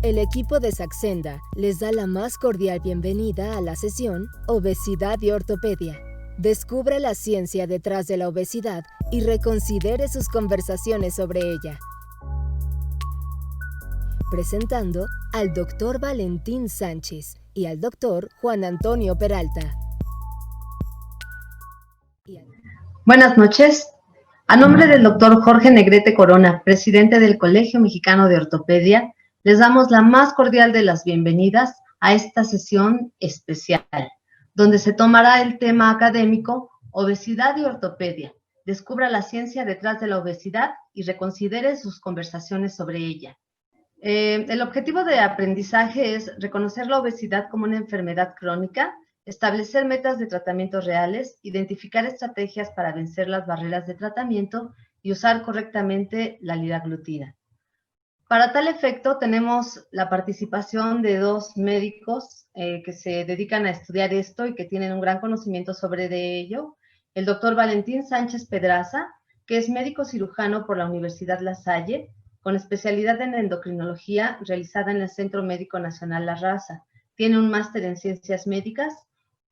El equipo de Saxenda les da la más cordial bienvenida a la sesión Obesidad y Ortopedia. Descubra la ciencia detrás de la obesidad y reconsidere sus conversaciones sobre ella. Presentando al Dr. Valentín Sánchez y al Dr. Juan Antonio Peralta. Buenas noches. A nombre del Dr. Jorge Negrete Corona, presidente del Colegio Mexicano de Ortopedia, les damos la más cordial de las bienvenidas a esta sesión especial, donde se tomará el tema académico Obesidad y Ortopedia. Descubra la ciencia detrás de la obesidad y reconsidere sus conversaciones sobre ella. El objetivo de aprendizaje es reconocer la obesidad como una enfermedad crónica, establecer metas de tratamiento reales, identificar estrategias para vencer las barreras de tratamiento y usar correctamente la liraglutida. Para tal efecto, tenemos la participación de dos médicos que se dedican a estudiar esto y que tienen un gran conocimiento sobre ello. El doctor Valentín Sánchez Pedraza, que es médico cirujano por la Universidad La Salle, con especialidad en endocrinología realizada en el Centro Médico Nacional La Raza. Tiene un máster en ciencias médicas,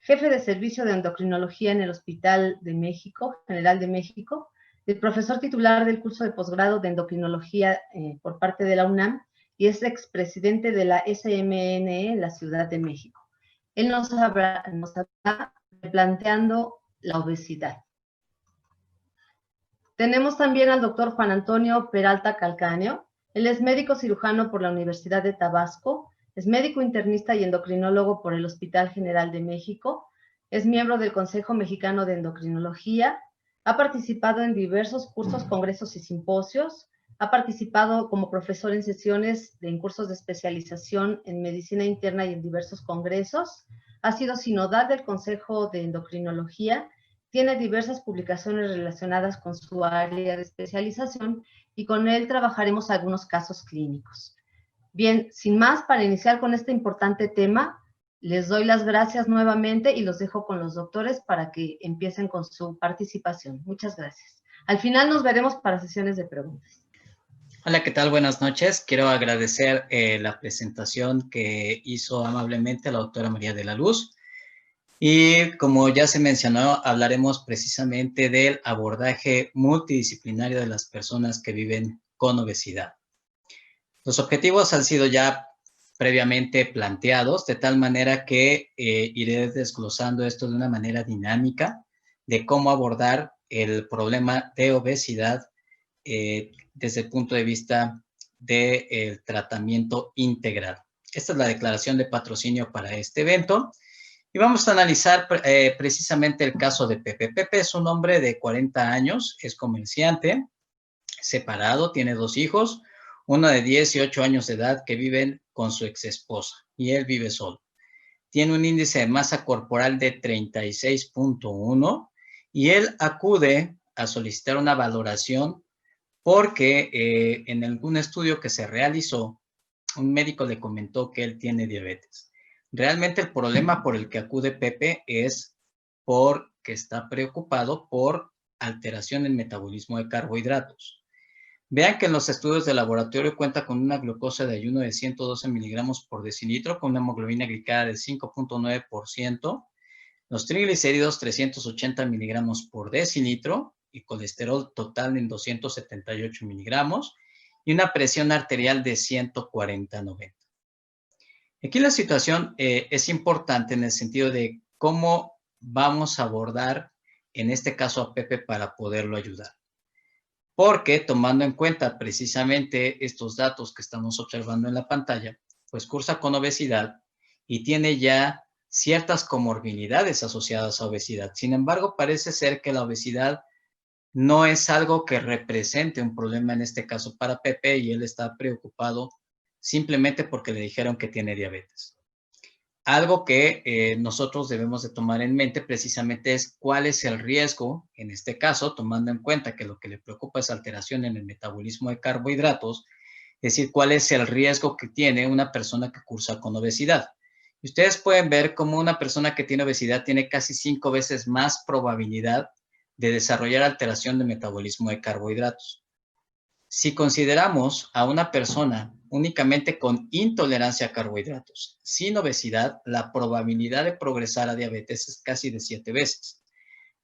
jefe de servicio de endocrinología en el Hospital de México, General de México, el profesor titular del curso de posgrado de endocrinología por parte de la UNAM y es expresidente de la SMNE en la Ciudad de México. Él nos habla planteando la obesidad. Tenemos también al doctor Juan Antonio Peralta Calcáneo. Él es médico cirujano por la Universidad de Tabasco, es médico internista y endocrinólogo por el Hospital General de México, es miembro del Consejo Mexicano de Endocrinología, ha participado en diversos cursos, congresos y simposios, ha participado como profesor en sesiones en cursos de especialización en medicina interna y en diversos congresos, ha sido sinodal del Consejo de Endocrinología, tiene diversas publicaciones relacionadas con su área de especialización y con él trabajaremos algunos casos clínicos. Bien, sin más, para iniciar con este importante tema, les doy las gracias nuevamente y los dejo con los doctores para que empiecen con su participación. Muchas gracias. Al final nos veremos para sesiones de preguntas. Hola, ¿qué tal? Buenas noches. Quiero agradecer la presentación que hizo amablemente la doctora María de la Luz. Y como ya se mencionó, hablaremos precisamente del abordaje multidisciplinario de las personas que viven con obesidad. Los objetivos han sido ya previamente planteados, de tal manera que iré desglosando esto de una manera dinámica de cómo abordar el problema de obesidad desde el punto de vista del tratamiento integral. Esta es la declaración de patrocinio para este evento y vamos a analizar precisamente el caso de Pepe. Pepe es un hombre de 40 años, es comerciante, separado, tiene 2 hijos, uno de 10 y 8 años de edad que viven con su ex esposa y él vive solo. Tiene un índice de masa corporal de 36.1 y él acude a solicitar una valoración porque en algún estudio que se realizó, un médico le comentó que él tiene diabetes. Realmente el problema por el que acude Pepe es porque está preocupado por alteración en el metabolismo de carbohidratos. Vean que en los estudios de laboratorio cuenta con una glucosa de ayuno de 112 miligramos por decilitro, con una hemoglobina glicada del 5.9%, los triglicéridos 380 miligramos por decilitro y colesterol total en 278 miligramos y una presión arterial de 140/90. Aquí la situación es importante en el sentido de cómo vamos a abordar en este caso a Pepe para poderlo ayudar. Porque tomando en cuenta precisamente estos datos que estamos observando en la pantalla, pues cursa con obesidad y tiene ya ciertas comorbilidades asociadas a obesidad. Sin embargo, parece ser que la obesidad no es algo que represente un problema en este caso para Pepe y él está preocupado simplemente porque le dijeron que tiene diabetes. Algo que nosotros debemos de tomar en mente precisamente es cuál es el riesgo, en este caso, tomando en cuenta que lo que le preocupa es alteración en el metabolismo de carbohidratos, es decir, cuál es el riesgo que tiene una persona que cursa con obesidad. Y ustedes pueden ver cómo una persona que tiene obesidad tiene casi 5 veces más probabilidad de desarrollar alteración de metabolismo de carbohidratos. Si consideramos a una persona únicamente con intolerancia a carbohidratos. Sin obesidad, la probabilidad de progresar a diabetes es casi de 7 veces.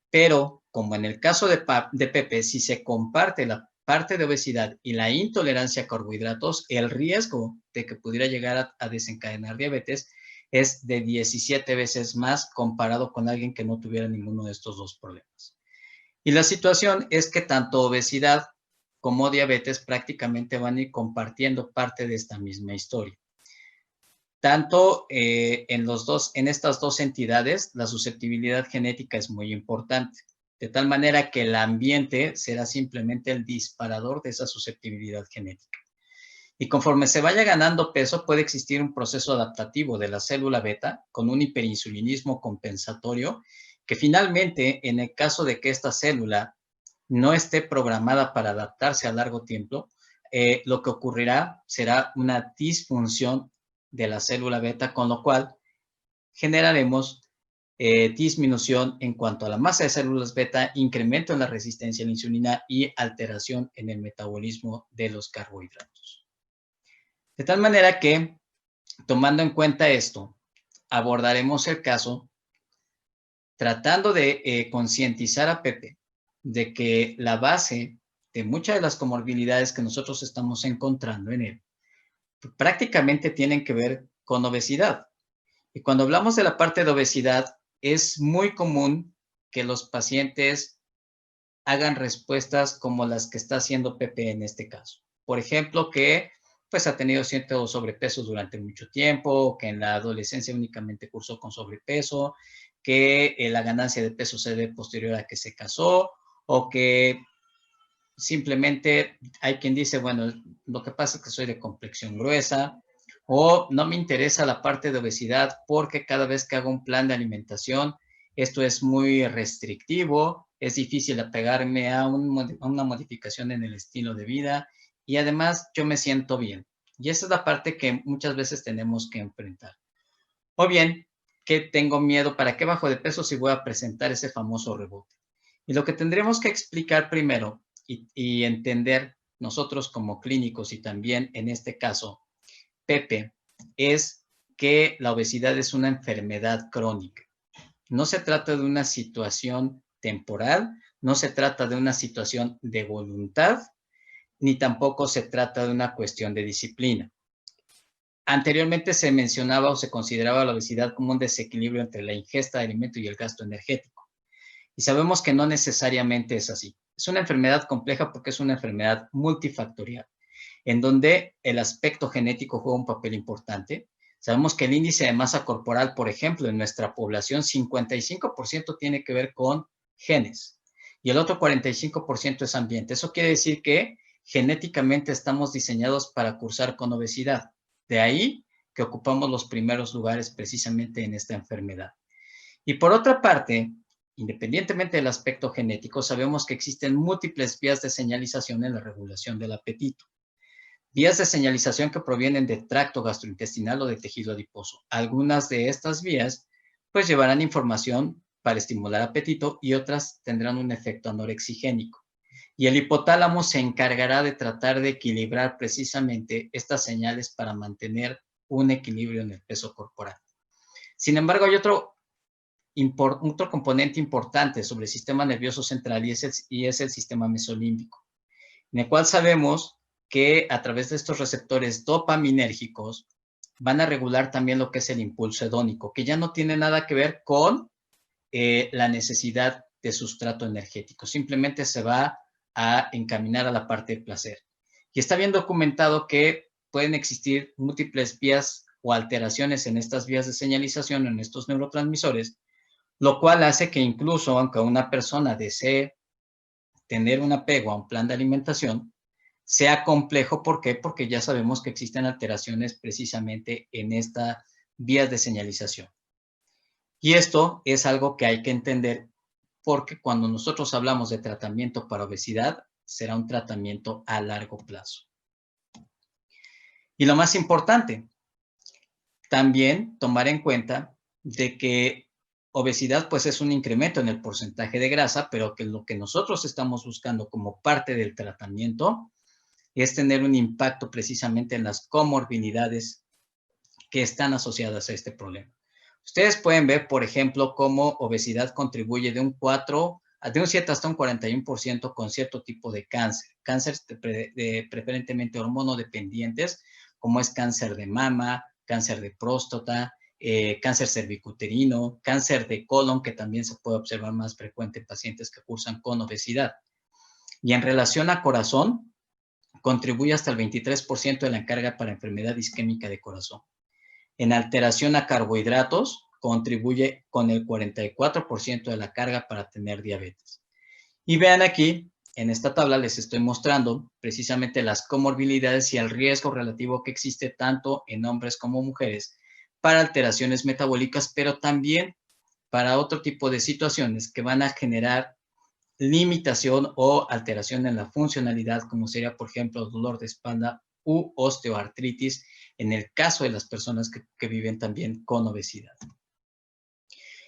Pero, como en el caso de Pepe, si se comparte la parte de obesidad y la intolerancia a carbohidratos, el riesgo de que pudiera llegar a desencadenar diabetes es de 17 veces más comparado con alguien que no tuviera ninguno de estos dos problemas. Y la situación es que tanto obesidad como diabetes prácticamente van a ir compartiendo parte de esta misma historia. Tanto en estas dos entidades, la susceptibilidad genética es muy importante, de tal manera que el ambiente será simplemente el disparador de esa susceptibilidad genética. Y conforme se vaya ganando peso, puede existir un proceso adaptativo de la célula beta con un hiperinsulinismo compensatorio que finalmente, en el caso de que esta célula no esté programada para adaptarse a largo tiempo, lo que ocurrirá será una disfunción de la célula beta, con lo cual generaremos disminución en cuanto a la masa de células beta, incremento en la resistencia a la insulina y alteración en el metabolismo de los carbohidratos. De tal manera que, tomando en cuenta esto, abordaremos el caso tratando de concientizar a Pepe de que la base de muchas de las comorbilidades que nosotros estamos encontrando en él prácticamente tienen que ver con obesidad. Y cuando hablamos de la parte de obesidad, es muy común que los pacientes hagan respuestas como las que está haciendo Pepe en este caso. Por ejemplo, que pues ha tenido cierto sobrepeso durante mucho tiempo, que en la adolescencia únicamente cursó con sobrepeso, que la ganancia de peso se debe posterior a que se casó, o que simplemente hay quien dice, bueno, lo que pasa es que soy de complexión gruesa, o no me interesa la parte de obesidad porque cada vez que hago un plan de alimentación, esto es muy restrictivo, es difícil apegarme a una modificación en el estilo de vida y además yo me siento bien. Y esa es la parte que muchas veces tenemos que enfrentar. O bien, que tengo miedo, ¿para qué bajo de peso si voy a presentar ese famoso rebote? Y lo que tendremos que explicar primero y entender nosotros como clínicos y también en este caso Pepe, es que la obesidad es una enfermedad crónica. No se trata de una situación temporal, no se trata de una situación de voluntad, ni tampoco se trata de una cuestión de disciplina. Anteriormente se mencionaba o se consideraba la obesidad como un desequilibrio entre la ingesta de alimento y el gasto energético. Y sabemos que no necesariamente es así. Es una enfermedad compleja porque es una enfermedad multifactorial, en donde el aspecto genético juega un papel importante. Sabemos que el índice de masa corporal, por ejemplo, en nuestra población, 55% tiene que ver con genes y el otro 45% es ambiente. Eso quiere decir que genéticamente estamos diseñados para cursar con obesidad. De ahí que ocupamos los primeros lugares precisamente en esta enfermedad. Y por otra parte, independientemente del aspecto genético, sabemos que existen múltiples vías de señalización en la regulación del apetito. Vías de señalización que provienen del tracto gastrointestinal o de tejido adiposo. Algunas de estas vías pues llevarán información para estimular apetito y otras tendrán un efecto anorexigénico. Y el hipotálamo se encargará de tratar de equilibrar precisamente estas señales para mantener un equilibrio en el peso corporal. Sin embargo, hay otro componente importante sobre el sistema nervioso central y es el sistema mesolímbico, en el cual sabemos que a través de estos receptores dopaminérgicos van a regular también lo que es el impulso hedónico, que ya no tiene nada que ver con la necesidad de sustrato energético, simplemente se va a encaminar a la parte de placer. Y está bien documentado que pueden existir múltiples vías o alteraciones en estas vías de señalización, en estos neurotransmisores, lo cual hace que incluso aunque una persona desee tener un apego a un plan de alimentación, sea complejo. ¿Por qué? Porque ya sabemos que existen alteraciones precisamente en estas vías de señalización. Y esto es algo que hay que entender porque cuando nosotros hablamos de tratamiento para obesidad, será un tratamiento a largo plazo. Y lo más importante, también tomar en cuenta de que obesidad pues es un incremento en el porcentaje de grasa, pero que lo que nosotros estamos buscando como parte del tratamiento es tener un impacto precisamente en las comorbilidades que están asociadas a este problema. Ustedes pueden ver, por ejemplo, cómo obesidad contribuye de un 7 hasta un 41% con cierto tipo de cáncer. Cáncer preferentemente hormonodependientes, como es cáncer de mama, cáncer de próstata, cáncer cervicuterino, cáncer de colon, que también se puede observar más frecuente en pacientes que cursan con obesidad. Y en relación a corazón, contribuye hasta el 23% de la carga para enfermedad isquémica de corazón. En alteración a carbohidratos, contribuye con el 44% de la carga para tener diabetes. Y vean aquí, en esta tabla les estoy mostrando precisamente las comorbilidades y el riesgo relativo que existe tanto en hombres como mujeres para alteraciones metabólicas, pero también para otro tipo de situaciones que van a generar limitación o alteración en la funcionalidad, como sería, por ejemplo, dolor de espalda u osteoartritis, en el caso de las personas que viven también con obesidad.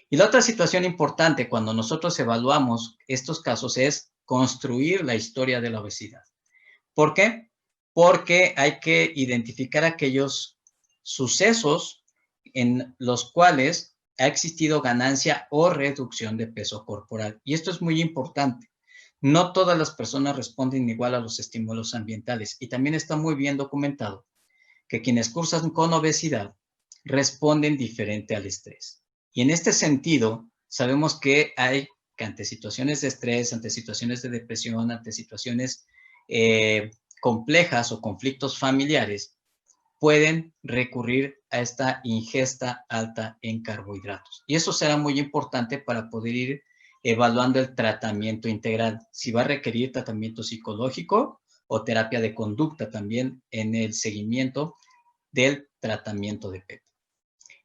Y la otra situación importante cuando nosotros evaluamos estos casos es construir la historia de la obesidad. ¿Por qué? Porque hay que identificar aquellos sucesos en los cuales ha existido ganancia o reducción de peso corporal. Y esto es muy importante. No todas las personas responden igual a los estímulos ambientales y también está muy bien documentado que quienes cursan con obesidad responden diferente al estrés. Y en este sentido, sabemos que ante situaciones de estrés, ante situaciones de depresión, ante situaciones complejas o conflictos familiares, pueden recurrir a esta ingesta alta en carbohidratos. Y eso será muy importante para poder ir evaluando el tratamiento integral, si va a requerir tratamiento psicológico o terapia de conducta también en el seguimiento del tratamiento de PEP.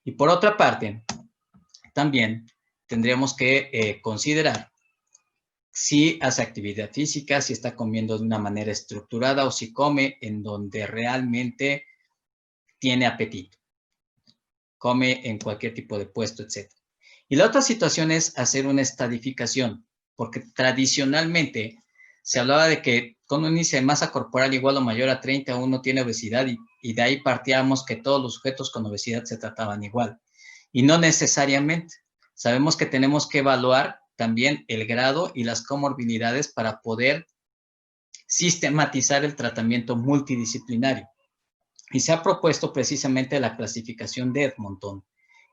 Y por otra parte, también tendríamos que considerar si hace actividad física, si está comiendo de una manera estructurada o si come en donde realmente tiene apetito. Come en cualquier tipo de puesto, etc. Y la otra situación es hacer una estadificación, porque tradicionalmente se hablaba de que con un índice de masa corporal igual o mayor a 30 uno tiene obesidad y de ahí partíamos que todos los sujetos con obesidad se trataban igual. Y no necesariamente. Sabemos que tenemos que evaluar también el grado y las comorbilidades para poder sistematizar el tratamiento multidisciplinario. Y se ha propuesto precisamente la clasificación de Edmonton,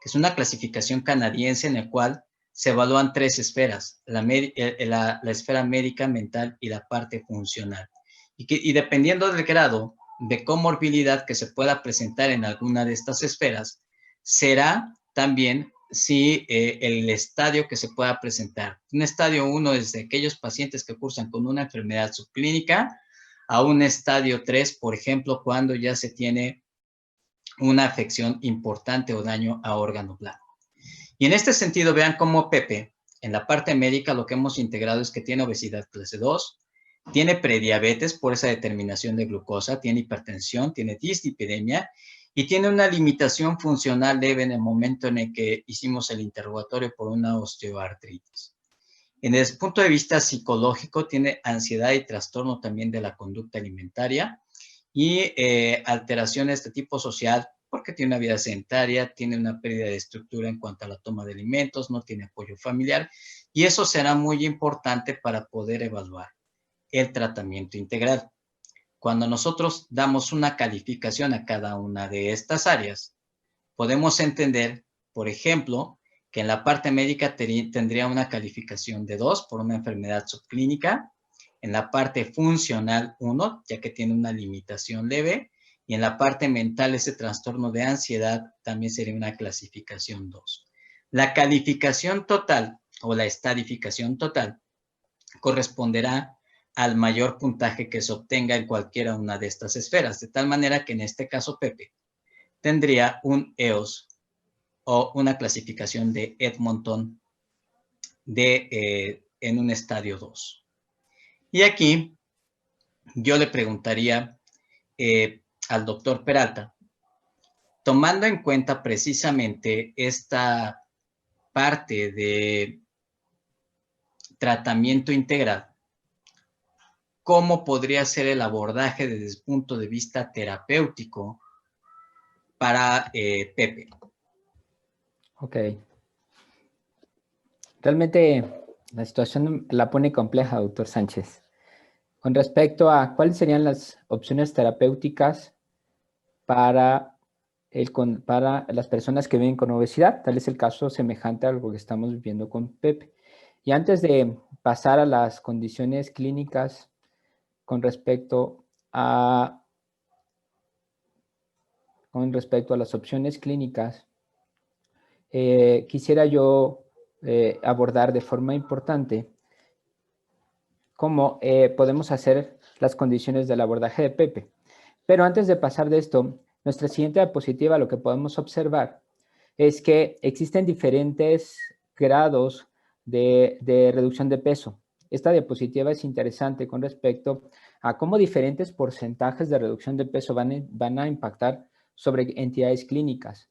que es una clasificación canadiense en la cual se evalúan 3 esferas, la esfera médica, mental y la parte funcional. Y dependiendo del grado de comorbilidad que se pueda presentar en alguna de estas esferas, será también si el estadio que se pueda presentar. Un estadio 1 es de aquellos pacientes que cursan con una enfermedad subclínica, a un estadio 3, por ejemplo, cuando ya se tiene una afección importante o daño a órgano blanco. Y en este sentido, vean cómo Pepe, en la parte médica, lo que hemos integrado es que tiene obesidad clase 2, tiene prediabetes por esa determinación de glucosa, tiene hipertensión, tiene dislipidemia y tiene una limitación funcional leve en el momento en el que hicimos el interrogatorio por una osteoartritis. Desde el punto de vista psicológico, tiene ansiedad y trastorno también de la conducta alimentaria y alteraciones de tipo social, porque tiene una vida sedentaria, tiene una pérdida de estructura en cuanto a la toma de alimentos, no tiene apoyo familiar, y eso será muy importante para poder evaluar el tratamiento integral. Cuando nosotros damos una calificación a cada una de estas áreas, podemos entender, por ejemplo, que en la parte médica tendría una calificación de 2 por una enfermedad subclínica, en la parte funcional 1, ya que tiene una limitación leve, y en la parte mental ese trastorno de ansiedad también sería una clasificación 2. La calificación total o la estadificación total corresponderá al mayor puntaje que se obtenga en cualquiera una de estas esferas, de tal manera que en este caso Pepe tendría un EOS o una clasificación de Edmonton en un estadio 2. Y aquí yo le preguntaría al doctor Peralta, tomando en cuenta precisamente esta parte de tratamiento integral, cómo podría ser el abordaje desde el punto de vista terapéutico para Pepe. Ok. Realmente la situación la pone compleja, doctor Sánchez. Con respecto a cuáles serían las opciones terapéuticas para las personas que viven con obesidad, tal es el caso semejante a lo que estamos viviendo con Pepe. Y antes de pasar a las condiciones clínicas con respecto a las opciones clínicas, quisiera yo abordar de forma importante cómo podemos hacer las condiciones del abordaje de Pepe. Pero antes de pasar de esto, nuestra siguiente diapositiva, lo que podemos observar es que existen diferentes grados de reducción de peso. Esta diapositiva es interesante con respecto a cómo diferentes porcentajes de reducción de peso van a impactar sobre entidades clínicas,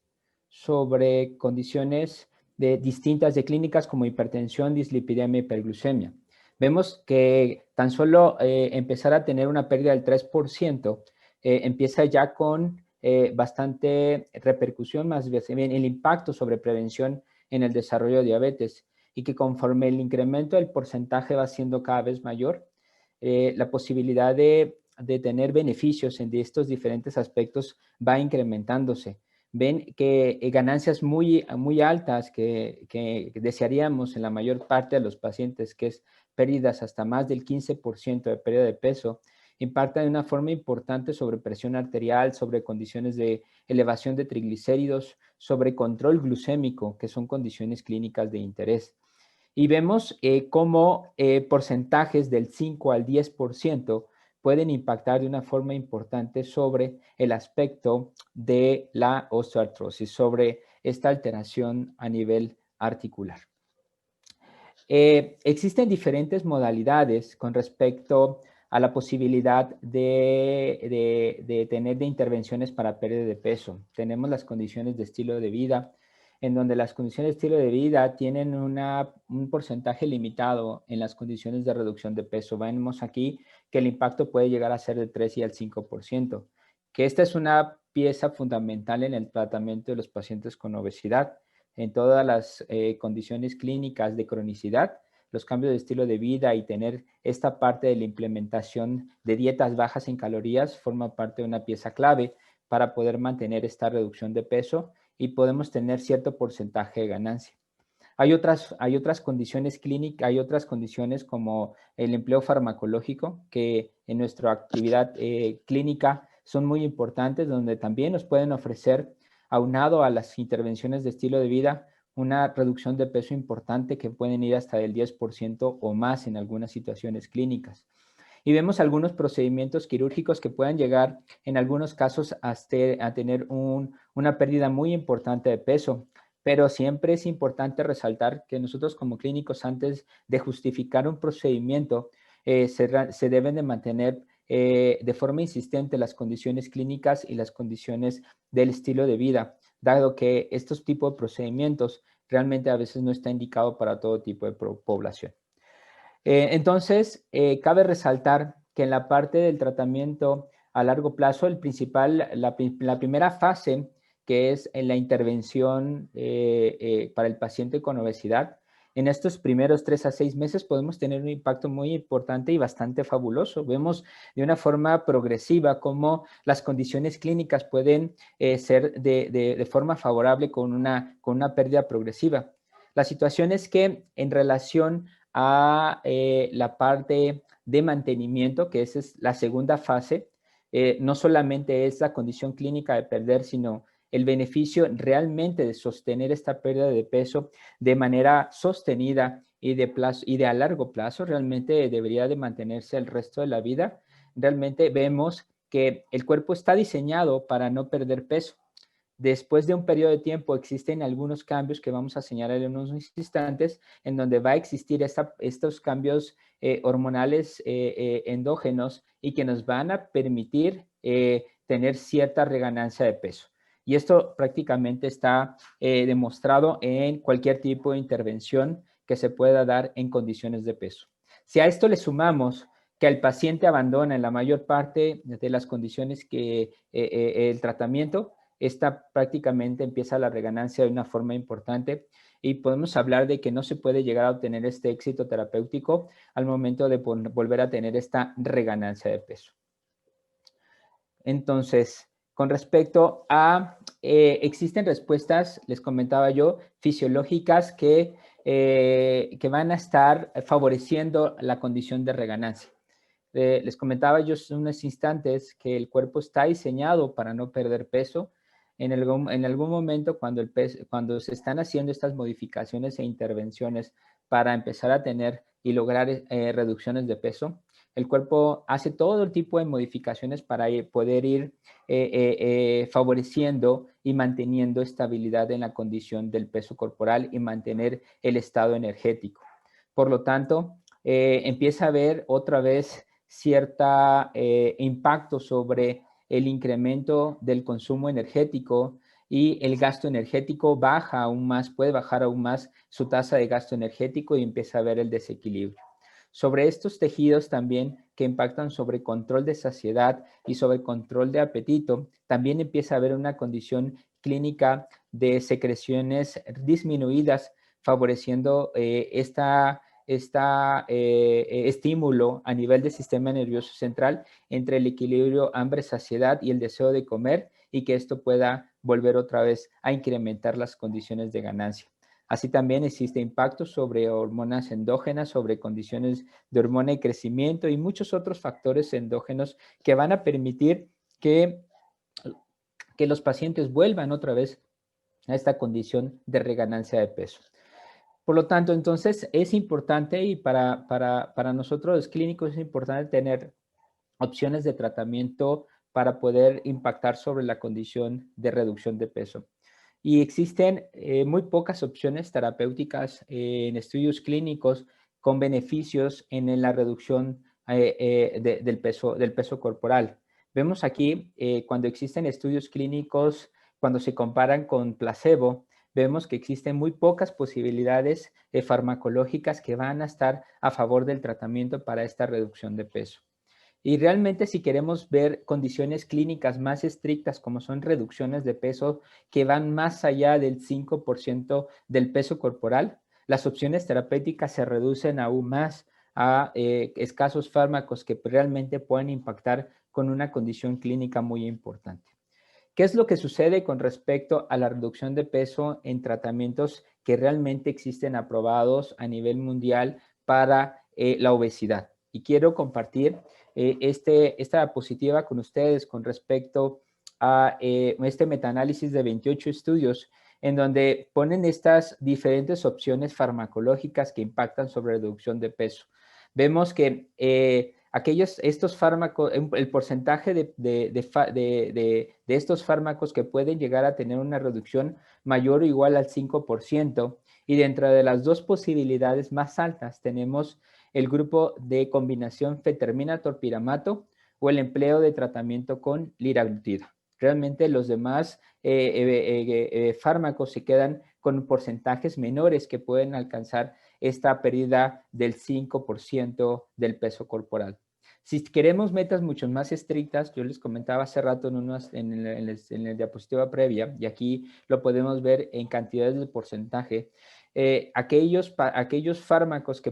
sobre condiciones distintas de clínicas como hipertensión, dislipidemia y hiperglucemia. Vemos que tan solo empezar a tener una pérdida del 3% empieza ya con bastante repercusión, más bien el impacto sobre prevención en el desarrollo de diabetes, y que conforme el incremento del porcentaje va siendo cada vez mayor, la posibilidad de tener beneficios de estos diferentes aspectos va incrementándose. Ven que ganancias muy, muy altas que desearíamos en la mayor parte de los pacientes, que es pérdidas hasta más del 15% de pérdida de peso, impacta de una forma importante sobre presión arterial, sobre condiciones de elevación de triglicéridos, sobre control glucémico, que son condiciones clínicas de interés. Y vemos cómo porcentajes del 5 al 10% pueden impactar de una forma importante sobre el aspecto de la osteoartrosis, sobre esta alteración a nivel articular. Existen diferentes modalidades con respecto a la posibilidad de tener intervenciones para pérdida de peso. Tenemos las condiciones de estilo de vida, en donde las condiciones de estilo de vida tienen un porcentaje limitado en las condiciones de reducción de peso. Vemos aquí que el impacto puede llegar a ser del 3 y al 5%, que esta es una pieza fundamental en el tratamiento de los pacientes con obesidad. En todas las condiciones clínicas de cronicidad, los cambios de estilo de vida y tener esta parte de la implementación de dietas bajas en calorías forma parte de una pieza clave para poder mantener esta reducción de peso y podemos tener cierto porcentaje de ganancia. Hay otras condiciones clínicas, hay otras condiciones como el empleo farmacológico que en nuestra actividad clínica son muy importantes, donde también nos pueden ofrecer, aunado a las intervenciones de estilo de vida, una reducción de peso importante que pueden ir hasta el 10% o más en algunas situaciones clínicas. Y vemos algunos procedimientos quirúrgicos que puedan llegar en algunos casos a tener una pérdida muy importante de peso. Pero siempre es importante resaltar que nosotros como clínicos, antes de justificar un procedimiento, se deben de mantener de forma insistente las condiciones clínicas y las condiciones del estilo de vida, dado que estos tipos de procedimientos realmente a veces no está indicado para todo tipo de población. Entonces, cabe resaltar que en la parte del tratamiento a largo plazo, la primera fase, que es en la intervención para el paciente con obesidad, en estos primeros 3 a 6 meses podemos tener un impacto muy importante y bastante fabuloso. Vemos de una forma progresiva cómo las condiciones clínicas pueden ser de forma favorable con una pérdida progresiva. La situación es que en relación a la parte de mantenimiento, que esa es la segunda fase, no solamente es la condición clínica de perder, sino el beneficio realmente de sostener esta pérdida de peso de manera sostenida y de a largo plazo, realmente debería de mantenerse el resto de la vida. Realmente vemos que el cuerpo está diseñado para no perder peso. Después de un periodo de tiempo existen algunos cambios que vamos a señalar en unos instantes, en donde va a existir estos cambios hormonales endógenos y que nos van a permitir tener cierta reganancia de peso. Y esto prácticamente está demostrado en cualquier tipo de intervención que se pueda dar en condiciones de peso. Si a esto le sumamos que el paciente abandona en la mayor parte de las condiciones que el tratamiento, esta prácticamente empieza la reganancia de una forma importante y podemos hablar de que no se puede llegar a obtener este éxito terapéutico al momento de volver a tener esta reganancia de peso. Entonces, con respecto a, existen respuestas, les comentaba yo, fisiológicas que van a estar favoreciendo la condición de reganancia. Les comentaba yo hace unos instantes que el cuerpo está diseñado para no perder peso. En algún momento, cuando se están haciendo estas modificaciones e intervenciones para empezar a tener y lograr reducciones de peso, el cuerpo hace todo el tipo de modificaciones para poder ir favoreciendo y manteniendo estabilidad en la condición del peso corporal y mantener el estado energético. Por lo tanto, empieza a haber otra vez cierto impacto sobre el incremento del consumo energético y el gasto energético baja aún más, puede bajar aún más su tasa de gasto energético y empieza a haber el desequilibrio. Sobre estos tejidos también que impactan sobre control de saciedad y sobre control de apetito, también empieza a haber una condición clínica de secreciones disminuidas, favoreciendo estímulo a nivel del sistema nervioso central entre el equilibrio hambre-saciedad y el deseo de comer y que esto pueda volver otra vez a incrementar las condiciones de ganancia. Así también existe impacto sobre hormonas endógenas, sobre condiciones de hormona de crecimiento y muchos otros factores endógenos que van a permitir que los pacientes vuelvan otra vez a esta condición de reganancia de peso. Por lo tanto, entonces es importante y para nosotros los clínicos es importante tener opciones de tratamiento para poder impactar sobre la condición de reducción de peso. Y existen muy pocas opciones terapéuticas en estudios clínicos con beneficios en la reducción del peso corporal. Vemos aquí cuando existen estudios clínicos, cuando se comparan con placebo, vemos que existen muy pocas posibilidades farmacológicas que van a estar a favor del tratamiento para esta reducción de peso. Y realmente si queremos ver condiciones clínicas más estrictas como son reducciones de peso que van más allá del 5% del peso corporal, las opciones terapéuticas se reducen aún más a escasos fármacos que realmente pueden impactar con una condición clínica muy importante. ¿Qué es lo que sucede con respecto a la reducción de peso en tratamientos que realmente existen aprobados a nivel mundial para la obesidad? Y quiero compartir esta diapositiva con ustedes con respecto a este metaanálisis de 28 estudios en donde ponen estas diferentes opciones farmacológicas que impactan sobre reducción de peso. Vemos que estos fármacos, el porcentaje de estos fármacos que pueden llegar a tener una reducción mayor o igual al 5%, y dentro de las dos posibilidades más altas tenemos el grupo de combinación fetermina-tolpiramato o el empleo de tratamiento con liraglutida. Realmente los demás fármacos se quedan con porcentajes menores que pueden alcanzar esta pérdida del 5% del peso corporal. Si queremos metas mucho más estrictas, yo les comentaba hace rato en la diapositiva previa, y aquí lo podemos ver en cantidades de porcentaje, aquellos fármacos que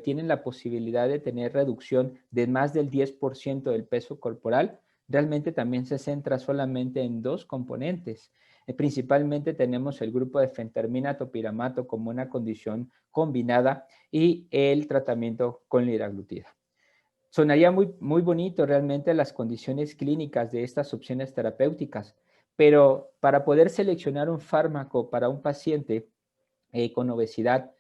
tienen la posibilidad de tener reducción de más del 10% del peso corporal, realmente también se centra solamente en dos componentes. Principalmente tenemos el grupo de fentermina-topiramato como una condición combinada y el tratamiento con liraglutida. Sonaría muy bonito realmente las condiciones clínicas de estas opciones terapéuticas, pero para poder seleccionar un fármaco para un paciente con obesidad,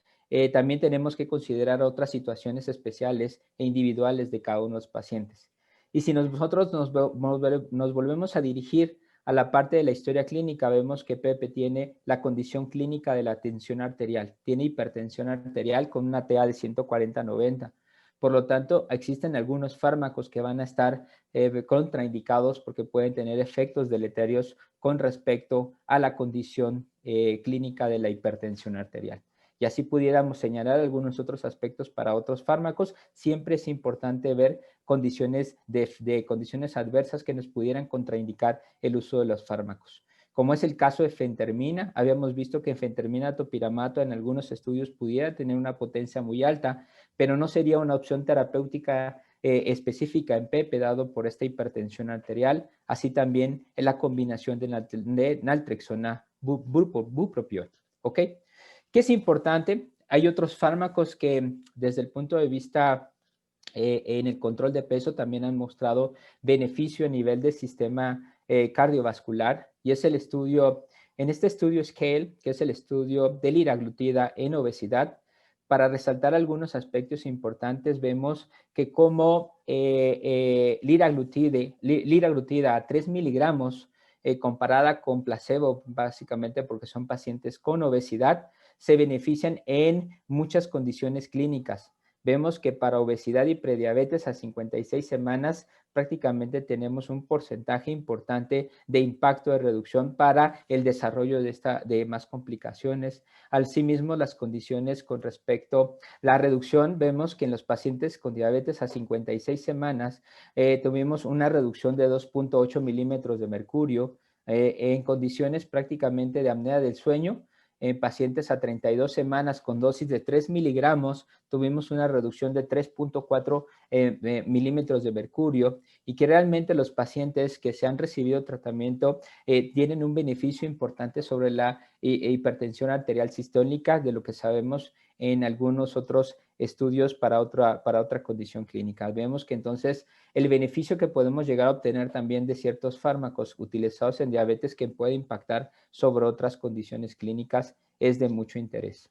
también tenemos que considerar otras situaciones especiales e individuales de cada uno de los pacientes. Y si nosotros nos volvemos a dirigir a la parte de la historia clínica, vemos que Pepe tiene la condición clínica de la tensión arterial, tiene hipertensión arterial con una TA de 140/90. Por lo tanto, existen algunos fármacos que van a estar contraindicados porque pueden tener efectos deleterios con respecto a la condición clínica de la hipertensión arterial. y así pudiéramos señalar algunos otros aspectos para otros fármacos, siempre es importante ver condiciones condiciones adversas que nos pudieran contraindicar el uso de los fármacos. Como es el caso de fentermina, habíamos visto que fentermina topiramato en algunos estudios pudiera tener una potencia muy alta, pero no sería una opción terapéutica específica en PEP dado por esta hipertensión arterial, así también en la combinación de naltrexona bupropión. ¿Ok? ¿Qué es importante? Hay otros fármacos que desde el punto de vista en el control de peso también han mostrado beneficio a nivel del sistema cardiovascular, y es el estudio, en este estudio SCALE, que es el estudio de liraglutida en obesidad. Para resaltar algunos aspectos importantes, vemos que como liraglutida a 3 miligramos comparada con placebo, básicamente porque son pacientes con obesidad, se benefician en muchas condiciones clínicas. Vemos que para obesidad y prediabetes a 56 semanas prácticamente tenemos un porcentaje importante de impacto de reducción para el desarrollo de más complicaciones. Asimismo, las condiciones con respecto a la reducción, vemos que en los pacientes con diabetes a 56 semanas tuvimos una reducción de 2.8 milímetros de mercurio en condiciones prácticamente de apnea del sueño. En pacientes a 32 semanas con dosis de 3 miligramos tuvimos una reducción de 3.4 milímetros de mercurio, y que realmente los pacientes que se han recibido tratamiento tienen un beneficio importante sobre la hipertensión arterial sistólica, de lo que sabemos en algunos otros estudios para otra condición clínica. Vemos que entonces el beneficio que podemos llegar a obtener también de ciertos fármacos utilizados en diabetes que puede impactar sobre otras condiciones clínicas es de mucho interés.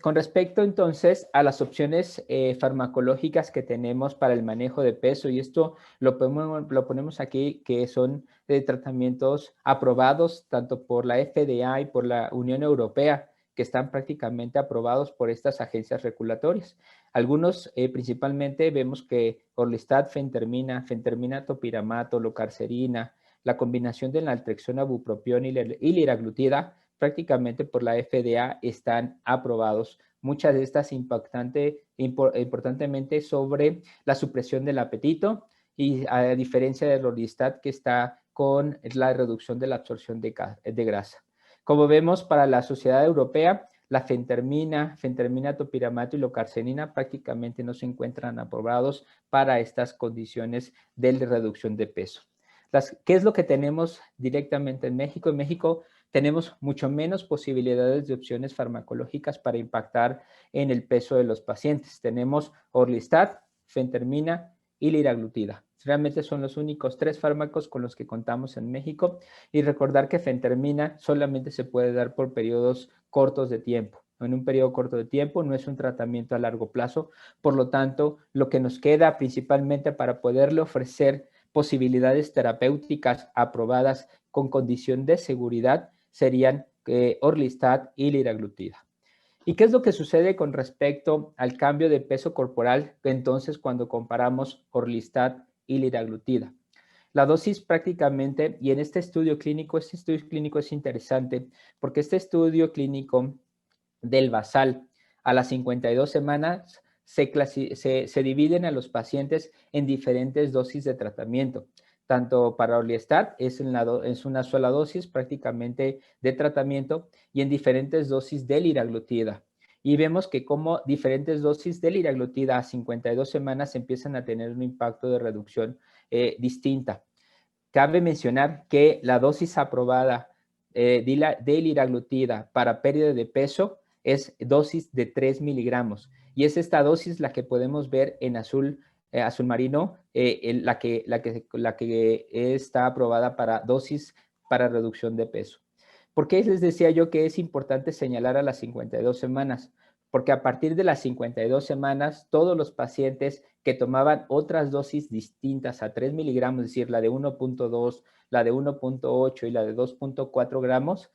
Con respecto entonces a las opciones farmacológicas que tenemos para el manejo de peso, y esto lo ponemos aquí, que son tratamientos aprobados tanto por la FDA y por la Unión Europea, que están prácticamente aprobados por estas agencias regulatorias. Algunos principalmente vemos que Orlistat, fentermina topiramato, locarcerina, la combinación de naltrexona, bupropión y liraglutida prácticamente por la FDA están aprobados. Muchas de estas importantemente sobre la supresión del apetito, y a diferencia del Orlistat, que está con la reducción de la absorción de grasa. Como vemos, para la Sociedad Europea, la fentermina topiramato y locarcerina prácticamente no se encuentran aprobados para estas condiciones de reducción de peso. ¿Qué es lo que tenemos directamente en México? En México tenemos mucho menos posibilidades de opciones farmacológicas para impactar en el peso de los pacientes. Tenemos Orlistat, fentermina y liraglutida. Realmente son los únicos 3 fármacos con los que contamos en México, y recordar que fentermina solamente se puede dar por periodos cortos de tiempo. En un periodo corto de tiempo no es un tratamiento a largo plazo, por lo tanto, lo que nos queda principalmente para poderle ofrecer posibilidades terapéuticas aprobadas con condición de seguridad serían Orlistat y liraglutida. ¿Y qué es lo que sucede con respecto al cambio de peso corporal entonces cuando comparamos Orlistat y liraglutida? La dosis prácticamente, y en este estudio clínico es interesante porque este estudio clínico del basal a las 52 semanas se dividen a los pacientes en diferentes dosis de tratamiento. Tanto para Orlistat es una sola dosis prácticamente de tratamiento, y en diferentes dosis de liraglutida. Y vemos que como diferentes dosis de liraglutida a 52 semanas empiezan a tener un impacto de reducción distinta. Cabe mencionar que la dosis aprobada de liraglutida para pérdida de peso es dosis de 3 miligramos, y es esta dosis la que podemos ver en azul marino, la que está aprobada para dosis para reducción de peso. ¿Por qué les decía yo que es importante señalar a las 52 semanas? Porque a partir de las 52 semanas, todos los pacientes que tomaban otras dosis distintas a 3 miligramos, es decir, la de 1.2, la de 1.8 y la de 2.4 gramos,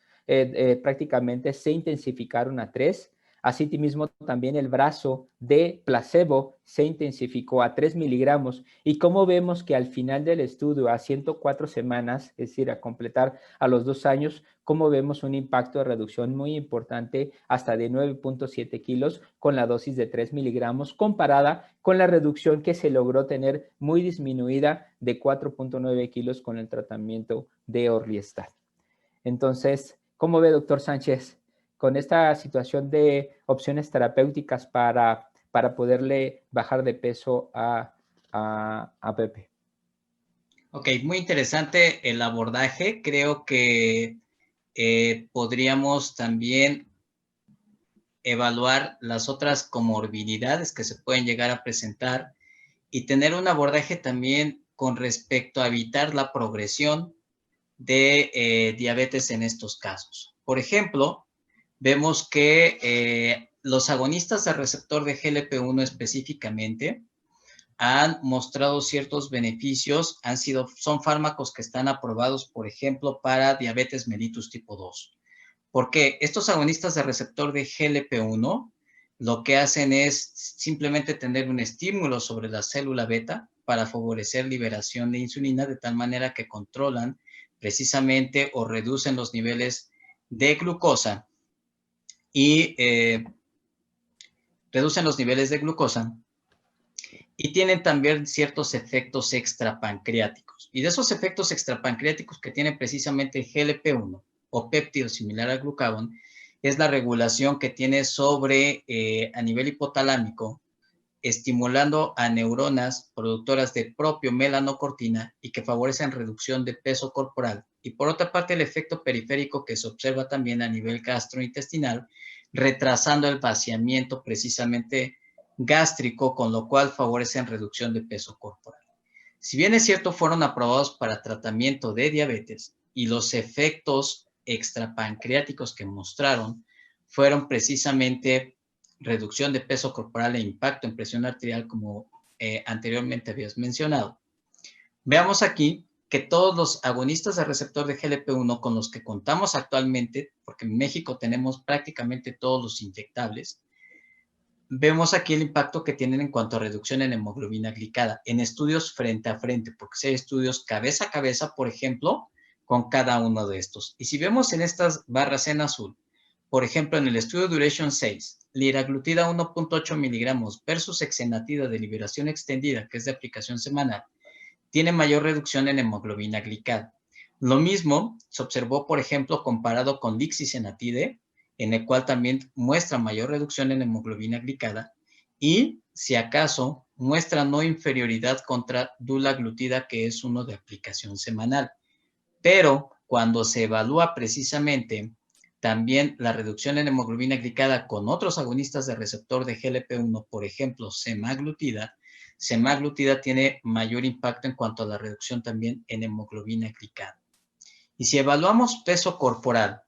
prácticamente se intensificaron a 3, Asimismo, también el brazo de placebo se intensificó a 3 miligramos. Y como vemos que al final del estudio, a 104 semanas, es decir, a completar a los 2 años, como vemos un impacto de reducción muy importante, hasta de 9.7 kilos con la dosis de 3 miligramos, comparada con la reducción que se logró tener muy disminuida de 4.9 kilos con el tratamiento de Orlistat. Entonces, ¿cómo ve, doctor Sánchez, con esta situación de opciones terapéuticas para poderle bajar de peso a Pepe? Ok, muy interesante el abordaje. Creo que podríamos también evaluar las otras comorbilidades que se pueden llegar a presentar y tener un abordaje también con respecto a evitar la progresión de diabetes en estos casos. Por ejemplo, vemos que los agonistas del receptor de GLP-1 específicamente han mostrado ciertos beneficios, son fármacos que están aprobados, por ejemplo, para diabetes mellitus tipo 2. Porque estos agonistas de receptor de GLP-1 lo que hacen es simplemente tener un estímulo sobre la célula beta para favorecer liberación de insulina de tal manera que controlan precisamente o reducen los niveles de glucosa y tienen también ciertos efectos extrapancreáticos. Y de esos efectos extrapancreáticos que tiene precisamente el GLP-1 o péptido similar al glucagón, es la regulación que tiene sobre, a nivel hipotalámico, estimulando a neuronas productoras de propio melanocortina y que favorecen reducción de peso corporal. Y por otra parte, el efecto periférico que se observa también a nivel gastrointestinal, retrasando el vaciamiento precisamente gástrico, con lo cual favorecen reducción de peso corporal. Si bien es cierto, fueron aprobados para tratamiento de diabetes y los efectos extrapancreáticos que mostraron fueron precisamente reducción de peso corporal e impacto en presión arterial, como anteriormente habías mencionado. Veamos aquí que todos los agonistas de receptor de GLP-1 con los que contamos actualmente, porque en México tenemos prácticamente todos los inyectables, vemos aquí el impacto que tienen en cuanto a reducción en hemoglobina glicada, en estudios frente a frente, porque si hay estudios cabeza a cabeza, por ejemplo, con cada uno de estos. Y si vemos en estas barras en azul, por ejemplo, en el estudio Duration 6, liraglutida 1.8 miligramos versus exenatida de liberación extendida, que es de aplicación semanal, tiene mayor reducción en hemoglobina glicada. Lo mismo se observó, por ejemplo, comparado con lixisenatide, en el cual también muestra mayor reducción en hemoglobina glicada y, si acaso, muestra no inferioridad contra dulaglutida, que es uno de aplicación semanal. Pero cuando se evalúa precisamente también la reducción en hemoglobina glicada con otros agonistas de receptor de GLP-1, por ejemplo, semaglutida tiene mayor impacto en cuanto a la reducción también en hemoglobina glicada. Y si evaluamos peso corporal,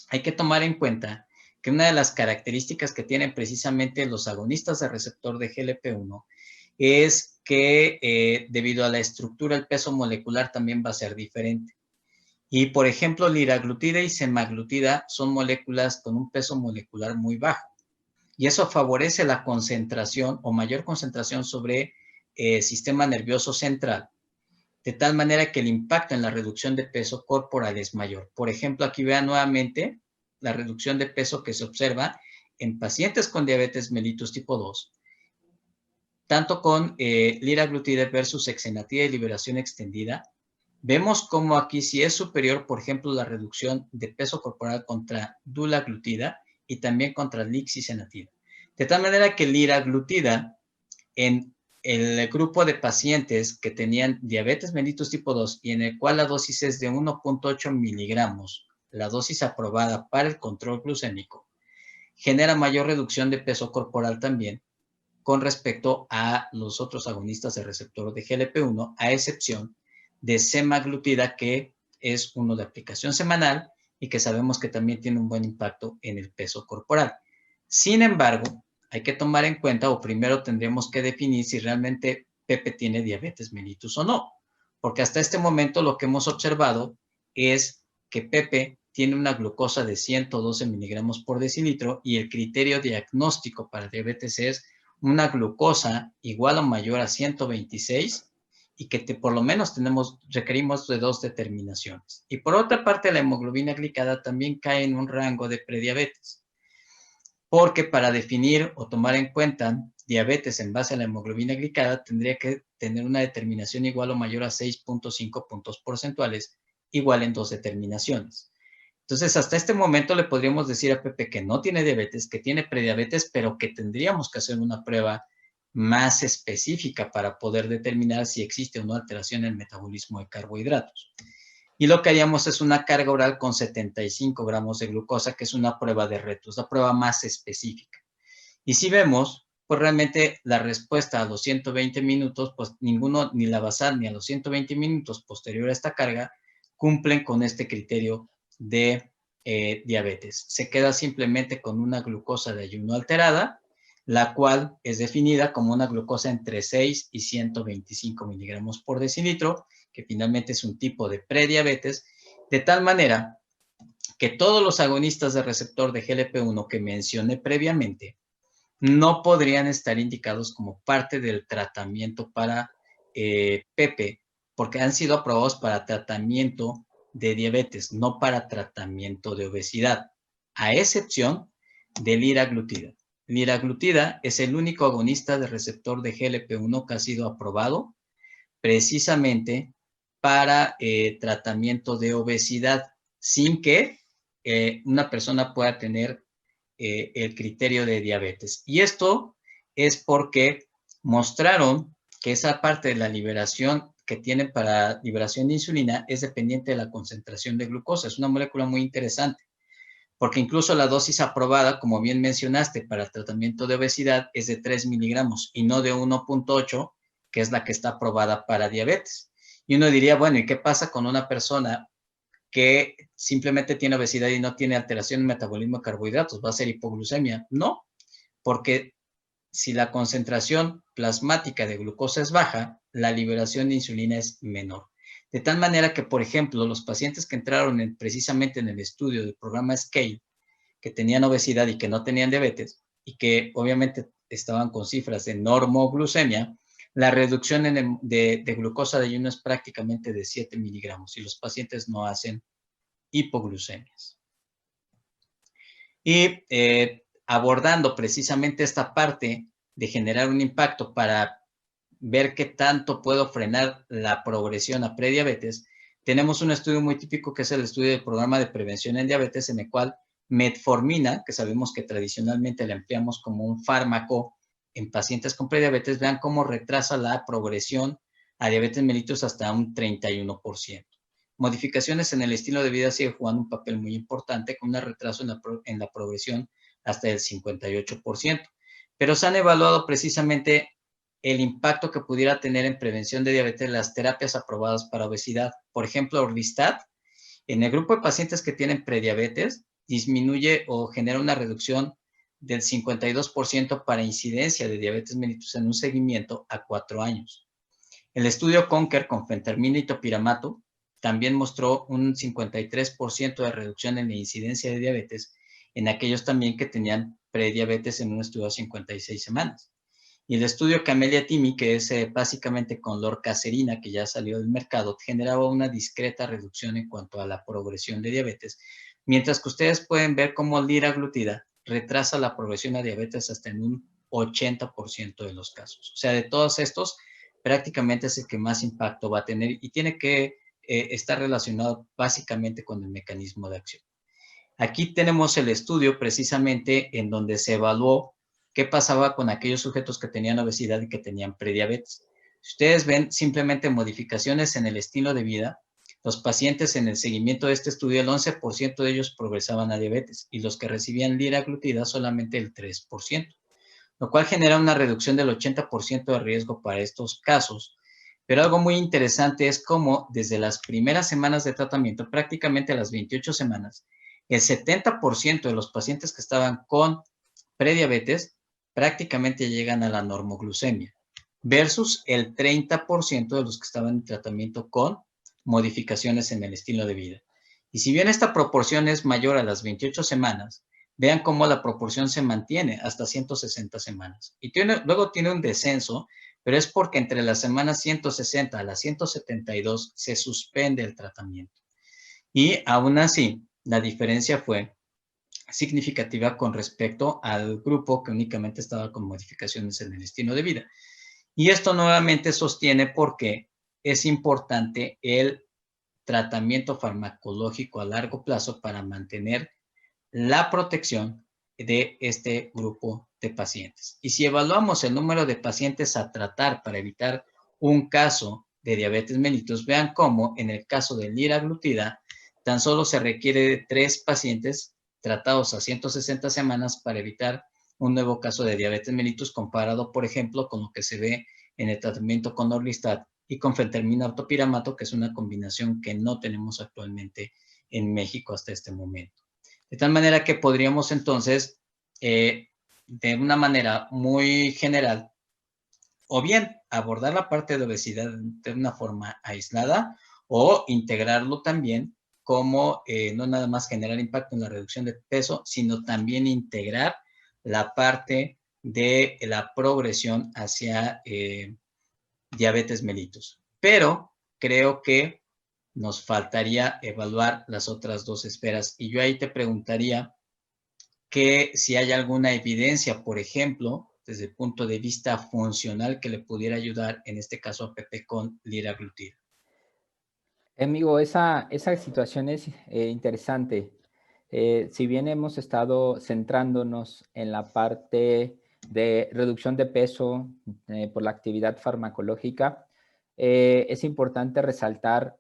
hay que tomar en cuenta que una de las características que tienen precisamente los agonistas de receptor de GLP-1 es que debido a la estructura, el peso molecular también va a ser diferente. Y, por ejemplo, liraglutida y semaglutida son moléculas con un peso molecular muy bajo. Y eso favorece la concentración o mayor concentración sobre el sistema nervioso central, de tal manera que el impacto en la reducción de peso corporal es mayor. Por ejemplo, aquí vean nuevamente la reducción de peso que se observa en pacientes con diabetes mellitus tipo 2, tanto con liraglutida versus exenatida de liberación extendida. Vemos cómo aquí sí es superior, por ejemplo, la reducción de peso corporal contra dulaglutida y también contra lixisenatida. De tal manera que liraglutida en el grupo de pacientes que tenían diabetes mellitus tipo 2 y en el cual la dosis es de 1.8 miligramos, la dosis aprobada para el control glucémico, genera mayor reducción de peso corporal también con respecto a los otros agonistas del receptor de GLP-1, a excepción de semaglutida, que es uno de aplicación semanal y que sabemos que también tiene un buen impacto en el peso corporal. Sin embargo, hay que tomar en cuenta, o primero tendremos que definir si realmente Pepe tiene diabetes mellitus o no, porque hasta este momento lo que hemos observado es que Pepe tiene una glucosa de 112 miligramos por decilitro y el criterio diagnóstico para diabetes es una glucosa igual o mayor a 126 y que por lo menos requerimos de 2 determinaciones. Y por otra parte, la hemoglobina glicada también cae en un rango de prediabetes, porque para definir o tomar en cuenta diabetes en base a la hemoglobina glicada tendría que tener una determinación igual o mayor a 6.5 puntos porcentuales, igual en 2 determinaciones. Entonces, hasta este momento le podríamos decir a Pepe que no tiene diabetes, que tiene prediabetes, pero que tendríamos que hacer una prueba más específica para poder determinar si existe o no alteración en el metabolismo de carbohidratos. Y lo que haríamos es una carga oral con 75 gramos de glucosa, que es una prueba de reto, es la prueba más específica. Y si vemos, pues realmente la respuesta a los 120 minutos, pues ninguno, ni la basal ni a los 120 minutos posterior a esta carga, cumplen con este criterio de diabetes. Se queda simplemente con una glucosa de ayuno alterada, la cual es definida como una glucosa entre 6 y 125 miligramos por decilitro, que finalmente es un tipo de prediabetes, de tal manera que todos los agonistas de receptor de GLP-1 que mencioné previamente no podrían estar indicados como parte del tratamiento para PEPE, porque han sido aprobados para tratamiento de diabetes, no para tratamiento de obesidad, a excepción de liraglutida. Liraglutida es el único agonista de receptor de GLP-1 que ha sido aprobado precisamente para tratamiento de obesidad, sin que una persona pueda tener el criterio de diabetes. Y esto es porque mostraron que esa parte de la liberación que tienen para liberación de insulina es dependiente de la concentración de glucosa. Es una molécula muy interesante, porque incluso la dosis aprobada, como bien mencionaste, para el tratamiento de obesidad es de 3 miligramos y no de 1.8, que es la que está aprobada para diabetes. Y uno diría, bueno, ¿y qué pasa con una persona que simplemente tiene obesidad y no tiene alteración en el metabolismo de carbohidratos? ¿Va a ser hipoglucemia? No, porque si la concentración plasmática de glucosa es baja, la liberación de insulina es menor. De tal manera que, por ejemplo, los pacientes que entraron precisamente en el estudio del programa SCALE, que tenían obesidad y que no tenían diabetes, y que obviamente estaban con cifras de normoglucemia, la reducción de glucosa de ayuno es prácticamente de 7 miligramos y los pacientes no hacen hipoglucemias. Y abordando precisamente esta parte de generar un impacto para ver qué tanto puedo frenar la progresión a prediabetes, tenemos un estudio muy típico que es el estudio del programa de prevención en diabetes, en el cual metformina, que sabemos que tradicionalmente la empleamos como un fármaco en pacientes con prediabetes, vean cómo retrasa la progresión a diabetes mellitus hasta un 31%. Modificaciones en el estilo de vida sigue jugando un papel muy importante, con un retraso en la progresión hasta el 58%. Pero se han evaluado precisamente el impacto que pudiera tener en prevención de diabetes las terapias aprobadas para obesidad. Por ejemplo, Orlistat, en el grupo de pacientes que tienen prediabetes, disminuye o genera una reducción del 52% para incidencia de diabetes mellitus en un seguimiento a 4 años. El estudio CONQUER con fentermina y topiramato también mostró un 53% de reducción en la incidencia de diabetes en aquellos también que tenían prediabetes en un estudio a 56 semanas. Y el estudio Camellia-Timi, que es básicamente con lorcacerina, que ya salió del mercado, generaba una discreta reducción en cuanto a la progresión de diabetes, mientras que ustedes pueden ver cómo liraglutida retrasa la progresión a diabetes hasta en un 80% de los casos. O sea, de todos estos, prácticamente es el que más impacto va a tener y tiene que estar relacionado básicamente con el mecanismo de acción. Aquí tenemos el estudio precisamente en donde se evaluó qué pasaba con aquellos sujetos que tenían obesidad y que tenían prediabetes. Si ustedes ven simplemente modificaciones en el estilo de vida, los pacientes en el seguimiento de este estudio, el 11% de ellos progresaban a diabetes y los que recibían liraglutida solamente el 3%, lo cual genera una reducción del 80% de riesgo para estos casos. Pero algo muy interesante es cómo desde las primeras semanas de tratamiento, prácticamente a las 28 semanas, el 70% de los pacientes que estaban con prediabetes prácticamente llegan a la normoglucemia, versus el 30% de los que estaban en tratamiento con modificaciones en el estilo de vida. Y si bien esta proporción es mayor a las 28 semanas, vean cómo la proporción se mantiene hasta 160 semanas. Y luego tiene un descenso, pero es porque entre las semanas 160 a las 172 se suspende el tratamiento. Y aún así, la diferencia fue significativa con respecto al grupo que únicamente estaba con modificaciones en el estilo de vida. Y esto nuevamente sostiene por qué es importante el tratamiento farmacológico a largo plazo para mantener la protección de este grupo de pacientes. Y si evaluamos el número de pacientes a tratar para evitar un caso de diabetes mellitus, vean cómo en el caso del liraglutida tan solo se requiere de 3 pacientes tratados a 160 semanas para evitar un nuevo caso de diabetes mellitus comparado, por ejemplo, con lo que se ve en el tratamiento con orlistat y con fentermina ortopiramato, que es una combinación que no tenemos actualmente en México hasta este momento. De tal manera que podríamos entonces, de una manera muy general, o bien abordar la parte de obesidad de una forma aislada o integrarlo también como no nada más generar impacto en la reducción de peso, sino también integrar la parte de la progresión hacia diabetes mellitus. Pero creo que nos faltaría evaluar las otras 2 esferas. Y yo ahí te preguntaría que si hay alguna evidencia, por ejemplo, desde el punto de vista funcional que le pudiera ayudar, en este caso a Pepe, con liraglutida. Amigo, esa situación es interesante. Si bien hemos estado centrándonos en la parte de reducción de peso por la actividad farmacológica, es importante resaltar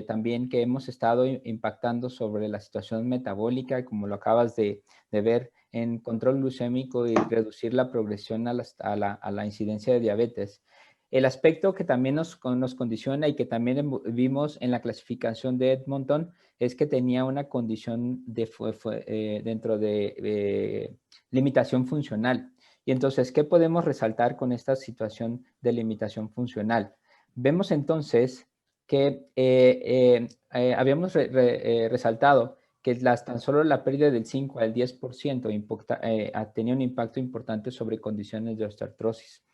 también que hemos estado impactando sobre la situación metabólica, como lo acabas de ver, en control glucémico y reducir la progresión a la incidencia de diabetes. El aspecto que también nos condiciona y que también vimos en la clasificación de Edmonton es que tenía una condición dentro de limitación funcional. Y entonces, ¿qué podemos resaltar con esta situación de limitación funcional? Vemos entonces que habíamos resaltado que tan solo la pérdida del 5 al 10% tenía un impacto importante sobre condiciones de osteoartrosis.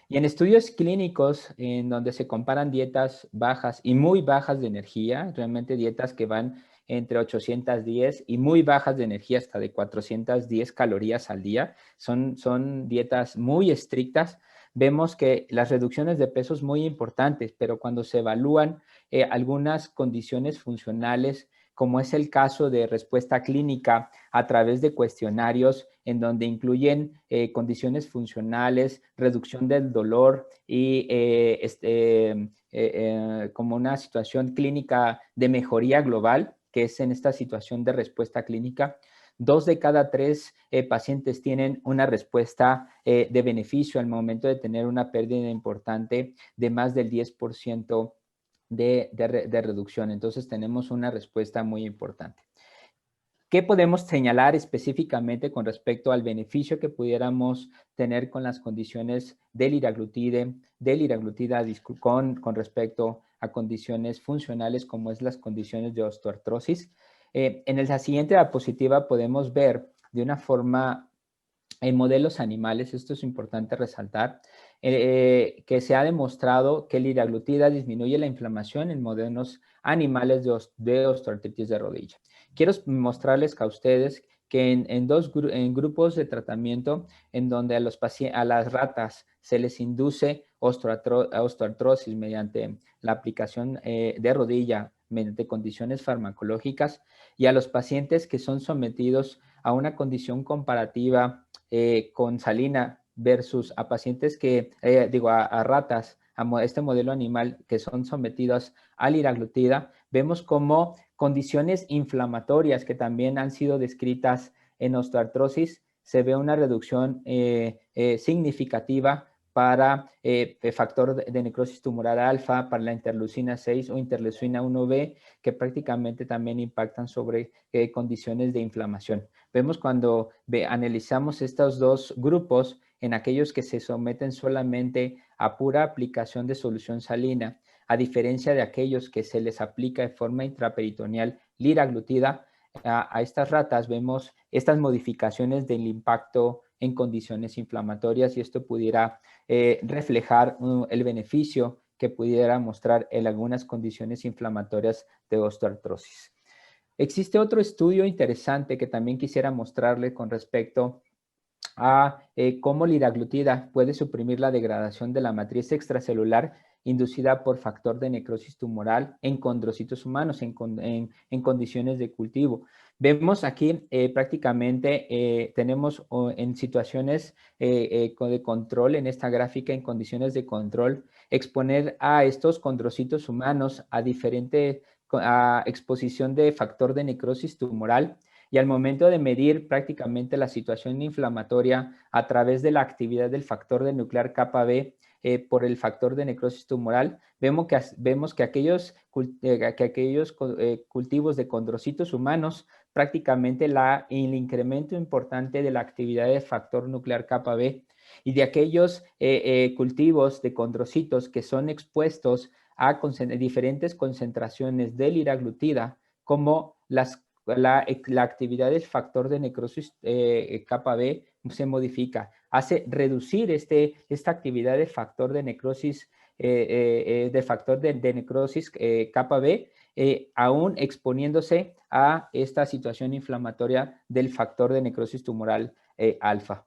Y en estudios clínicos en donde se comparan dietas bajas y muy bajas de energía, realmente dietas que van entre 810 y muy bajas de energía hasta de 410 calorías al día, son dietas muy estrictas, vemos que las reducciones de peso son muy importantes, pero cuando se evalúan algunas condiciones funcionales, como es el caso de respuesta clínica a través de cuestionarios en donde incluyen condiciones funcionales, reducción del dolor y como una situación clínica de mejoría global, que es en esta situación de respuesta clínica. 2 de cada 3 pacientes tienen una respuesta de beneficio al momento de tener una pérdida importante de más del 10% de reducción. Entonces tenemos una respuesta muy importante. ¿Qué podemos señalar específicamente con respecto al beneficio que pudiéramos tener con las condiciones del liraglutida con respecto a condiciones funcionales como es las condiciones de osteoartrosis? En la siguiente diapositiva podemos ver de una forma en modelos animales, esto es importante resaltar, que se ha demostrado que el liraglutida disminuye la inflamación en modelos animales de osteoartritis de rodilla. Quiero mostrarles a ustedes que en grupos de tratamiento en donde a las ratas se les induce osteoartrosis mediante la aplicación de rodilla mediante condiciones farmacológicas y a los pacientes que son sometidos a una condición comparativa con salina versus a pacientes que, a ratas, a este modelo animal que son sometidos a liraglutida, vemos como condiciones inflamatorias que también han sido descritas en osteoartrosis, se ve una reducción significativa para factor de necrosis tumoral alfa, para la interleucina 6 o interleucina 1B, que prácticamente también impactan sobre condiciones de inflamación. Vemos cuando analizamos estos dos grupos, en aquellos que se someten solamente a pura aplicación de solución salina, a diferencia de aquellos que se les aplica de forma intraperitoneal liraglutida, a estas ratas vemos estas modificaciones del impacto en condiciones inflamatorias y esto pudiera reflejar el beneficio que pudiera mostrar en algunas condiciones inflamatorias de osteoartrosis. Existe otro estudio interesante que también quisiera mostrarle con respecto a cómo liraglutida puede suprimir la degradación de la matriz extracelular inducida por factor de necrosis tumoral en condrocitos humanos en condiciones de cultivo. Vemos aquí prácticamente tenemos en situaciones de control, en esta gráfica en condiciones de control, exponer a estos condrocitos humanos a exposición de factor de necrosis tumoral y al momento de medir prácticamente la situación inflamatoria a través de la actividad del factor de nuclear kappa B por el factor de necrosis tumoral, vemos que aquellos cultivos de condrocitos humanos, prácticamente el incremento importante de la actividad del factor nuclear kappa B y de aquellos cultivos de condrocitos que son expuestos a diferentes concentraciones de liraglutida, como la actividad del factor de necrosis kappa B se modifica, hace reducir esta actividad de factor de necrosis kappa B, aún exponiéndose a esta situación inflamatoria del factor de necrosis tumoral alfa.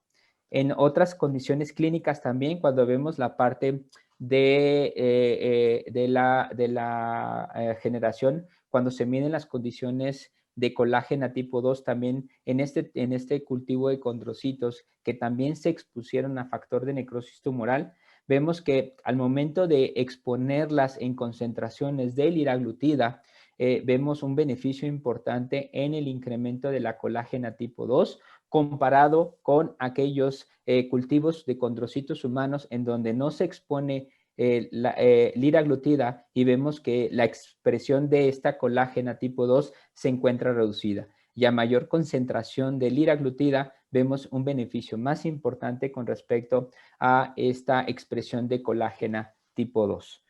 En otras condiciones clínicas también, cuando vemos la parte de la generación, cuando se miden las condiciones de colágeno tipo 2, también en este cultivo de condrocitos que también se expusieron a factor de necrosis tumoral, vemos que al momento de exponerlas en concentraciones de liraglutida, vemos un beneficio importante en el incremento de la colágena tipo 2 comparado con aquellos cultivos de condrocitos humanos en donde no se expone liraglutida y vemos que la expresión de esta colágena tipo 2 se encuentra reducida. Y a mayor concentración de liraglutida vemos un beneficio más importante con respecto a esta expresión de colágena tipo 2.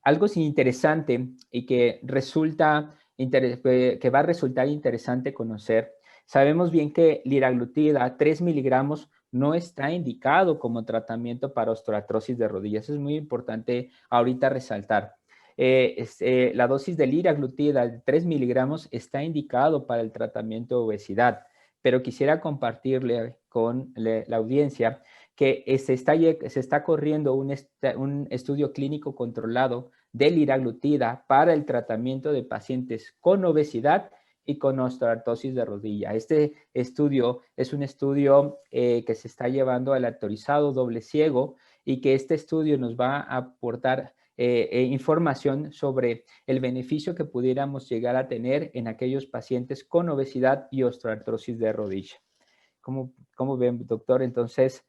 Algo interesante y que va a resultar interesante conocer, sabemos bien que liraglutida 3 miligramos no está indicado como tratamiento para osteoartrosis de rodillas. Es muy importante ahorita resaltar. La dosis de liraglutida de 3 miligramos está indicado para el tratamiento de obesidad, pero quisiera compartirle con la audiencia que se está corriendo un estudio clínico controlado de liraglutida para el tratamiento de pacientes con obesidad y con osteoartrosis de rodilla. Este estudio es un estudio que se está llevando al autorizado doble ciego y que este estudio nos va a aportar información sobre el beneficio que pudiéramos llegar a tener en aquellos pacientes con obesidad y osteoartrosis de rodilla. ¿Cómo ven, doctor? Entonces,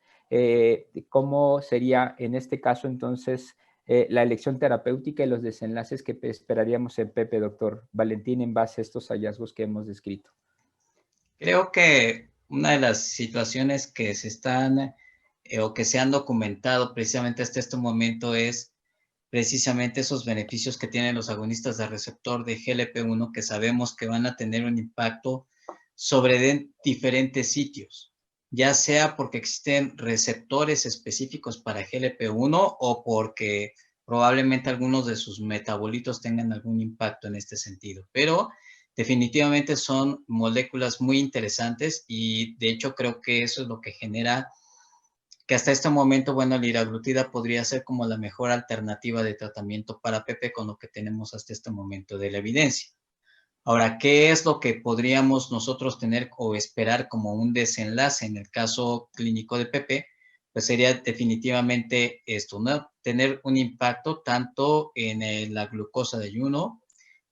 ¿cómo sería en este caso entonces la elección terapéutica y los desenlaces que esperaríamos en Pepe, doctor Valentín, en base a estos hallazgos que hemos descrito? Creo que una de las situaciones que se están o que se han documentado precisamente hasta este momento es precisamente esos beneficios que tienen los agonistas de receptor de GLP-1 que sabemos que van a tener un impacto sobre diferentes sitios, ya sea porque existen receptores específicos para GLP-1 o porque probablemente algunos de sus metabolitos tengan algún impacto en este sentido, pero definitivamente son moléculas muy interesantes y de hecho creo que eso es lo que genera que hasta este momento, bueno, la liraglutida podría ser como la mejor alternativa de tratamiento para Pepe con lo que tenemos hasta este momento de la evidencia. Ahora, ¿qué es lo que podríamos nosotros tener o esperar como un desenlace en el caso clínico de Pepe? Pues sería definitivamente esto, ¿no? Tener un impacto tanto en la glucosa de ayuno,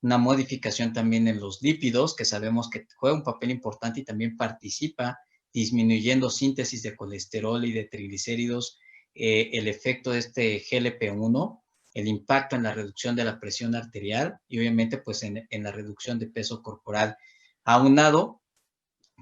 una modificación también en los lípidos, que sabemos que juega un papel importante y también participa disminuyendo síntesis de colesterol y de triglicéridos, el efecto de este GLP-1, el impacto en la reducción de la presión arterial y obviamente pues en la reducción de peso corporal, aunado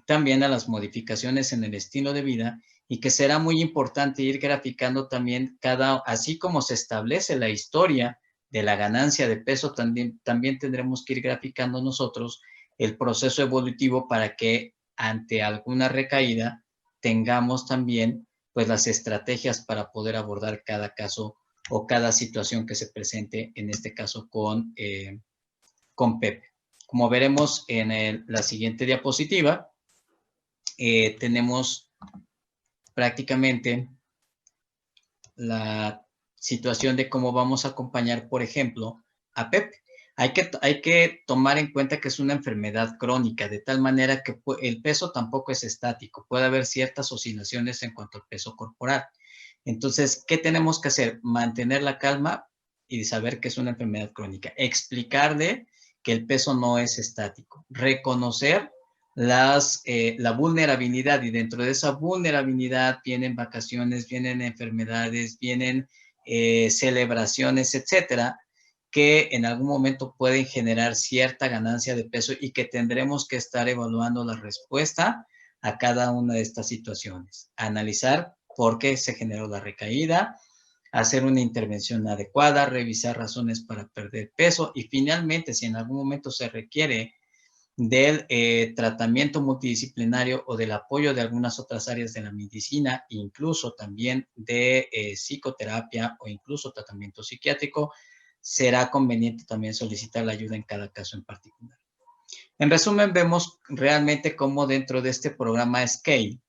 también a las modificaciones en el estilo de vida y que será muy importante ir graficando también así como se establece la historia de la ganancia de peso, también tendremos que ir graficando nosotros el proceso evolutivo para que ante alguna recaída tengamos también pues las estrategias para poder abordar cada caso o cada situación que se presente, en este caso con Pepe. Como veremos en la siguiente diapositiva, tenemos prácticamente la situación de cómo vamos a acompañar, por ejemplo, a Pepe. Hay que tomar en cuenta que es una enfermedad crónica, de tal manera que el peso tampoco es estático. Puede haber ciertas oscilaciones en cuanto al peso corporal. Entonces, ¿qué tenemos que hacer? Mantener la calma y saber que es una enfermedad crónica. Explicarle que el peso no es estático. Reconocer la vulnerabilidad, y dentro de esa vulnerabilidad vienen vacaciones, vienen enfermedades, vienen celebraciones, etcétera, que en algún momento pueden generar cierta ganancia de peso y que tendremos que estar evaluando la respuesta a cada una de estas situaciones. Analizar por qué se generó la recaída, hacer una intervención adecuada, revisar razones para perder peso y finalmente, si en algún momento se requiere del tratamiento multidisciplinario o del apoyo de algunas otras áreas de la medicina, incluso también de psicoterapia o incluso tratamiento psiquiátrico, será conveniente también solicitar la ayuda en cada caso en particular. En resumen, vemos realmente cómo dentro de este programa SCALE,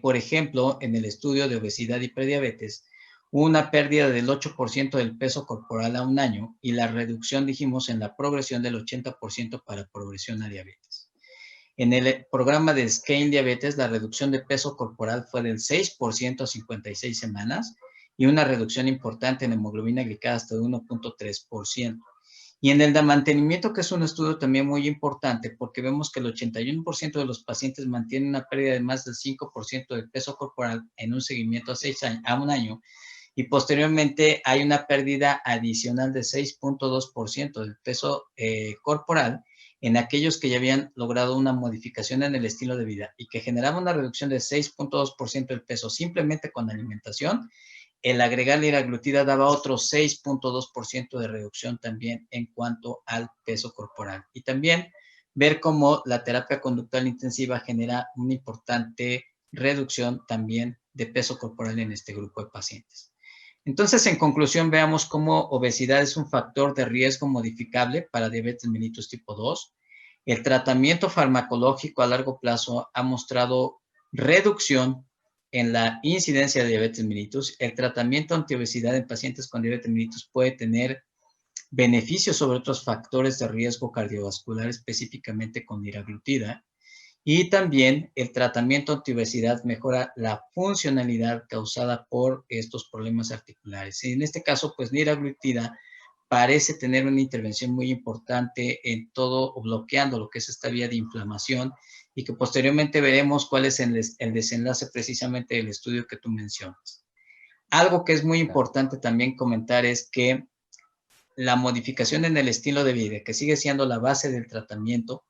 por ejemplo, en el estudio de obesidad y prediabetes, una pérdida del 8% del peso corporal a un año y la reducción, dijimos, en la progresión del 80% para progresión a diabetes. En el programa de SCALE Diabetes, la reducción de peso corporal fue del 6% a 56 semanas y una reducción importante en hemoglobina glicada hasta de 1.3%. Y en el de mantenimiento, que es un estudio también muy importante, porque vemos que el 81% de los pacientes mantienen una pérdida de más del 5% de peso corporal en un seguimiento a un año, y posteriormente hay una pérdida adicional de 6.2% del peso corporal en aquellos que ya habían logrado una modificación en el estilo de vida y que generaba una reducción de 6.2% del peso simplemente con alimentación. El agregar liraglutida daba otro 6.2% de reducción también en cuanto al peso corporal. Y también ver cómo la terapia conductual intensiva genera una importante reducción también de peso corporal en este grupo de pacientes. Entonces, en conclusión, veamos cómo obesidad es un factor de riesgo modificable para diabetes mellitus tipo 2. El tratamiento farmacológico a largo plazo ha mostrado reducción en la incidencia de diabetes mellitus. El tratamiento antiobesidad en pacientes con diabetes mellitus puede tener beneficios sobre otros factores de riesgo cardiovascular, específicamente con liraglutida. Y también el tratamiento antiobesidad mejora la funcionalidad causada por estos problemas articulares. Y en este caso, pues liraglutida parece tener una intervención muy importante en todo, bloqueando lo que es esta vía de inflamación, y que posteriormente veremos cuál es el desenlace precisamente del estudio que tú mencionas. Algo que es muy importante también comentar es que la modificación en el estilo de vida, que sigue siendo la base del tratamiento,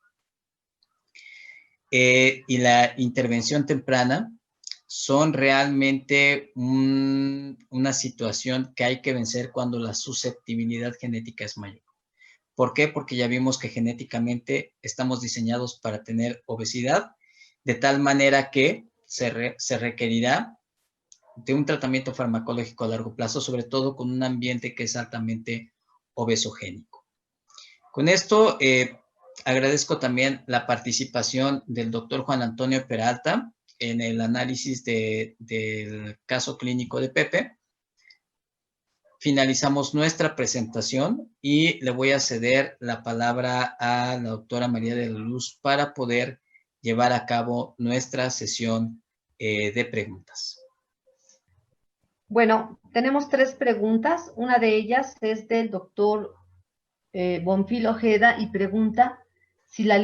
y la intervención temprana son realmente una situación que hay que vencer cuando la susceptibilidad genética es mayor. ¿Por qué? Porque ya vimos que genéticamente estamos diseñados para tener obesidad, de tal manera que se requerirá de un tratamiento farmacológico a largo plazo, sobre todo con un ambiente que es altamente obesogénico. Con esto, agradezco también la participación del doctor Juan Antonio Peralta en el análisis del caso clínico de Pepe. Finalizamos nuestra presentación y le voy a ceder la palabra a la doctora María de la Luz para poder llevar a cabo nuestra sesión de preguntas. Bueno, tenemos 3 preguntas. Una de ellas es del doctor Bonfil Ojeda y pregunta si la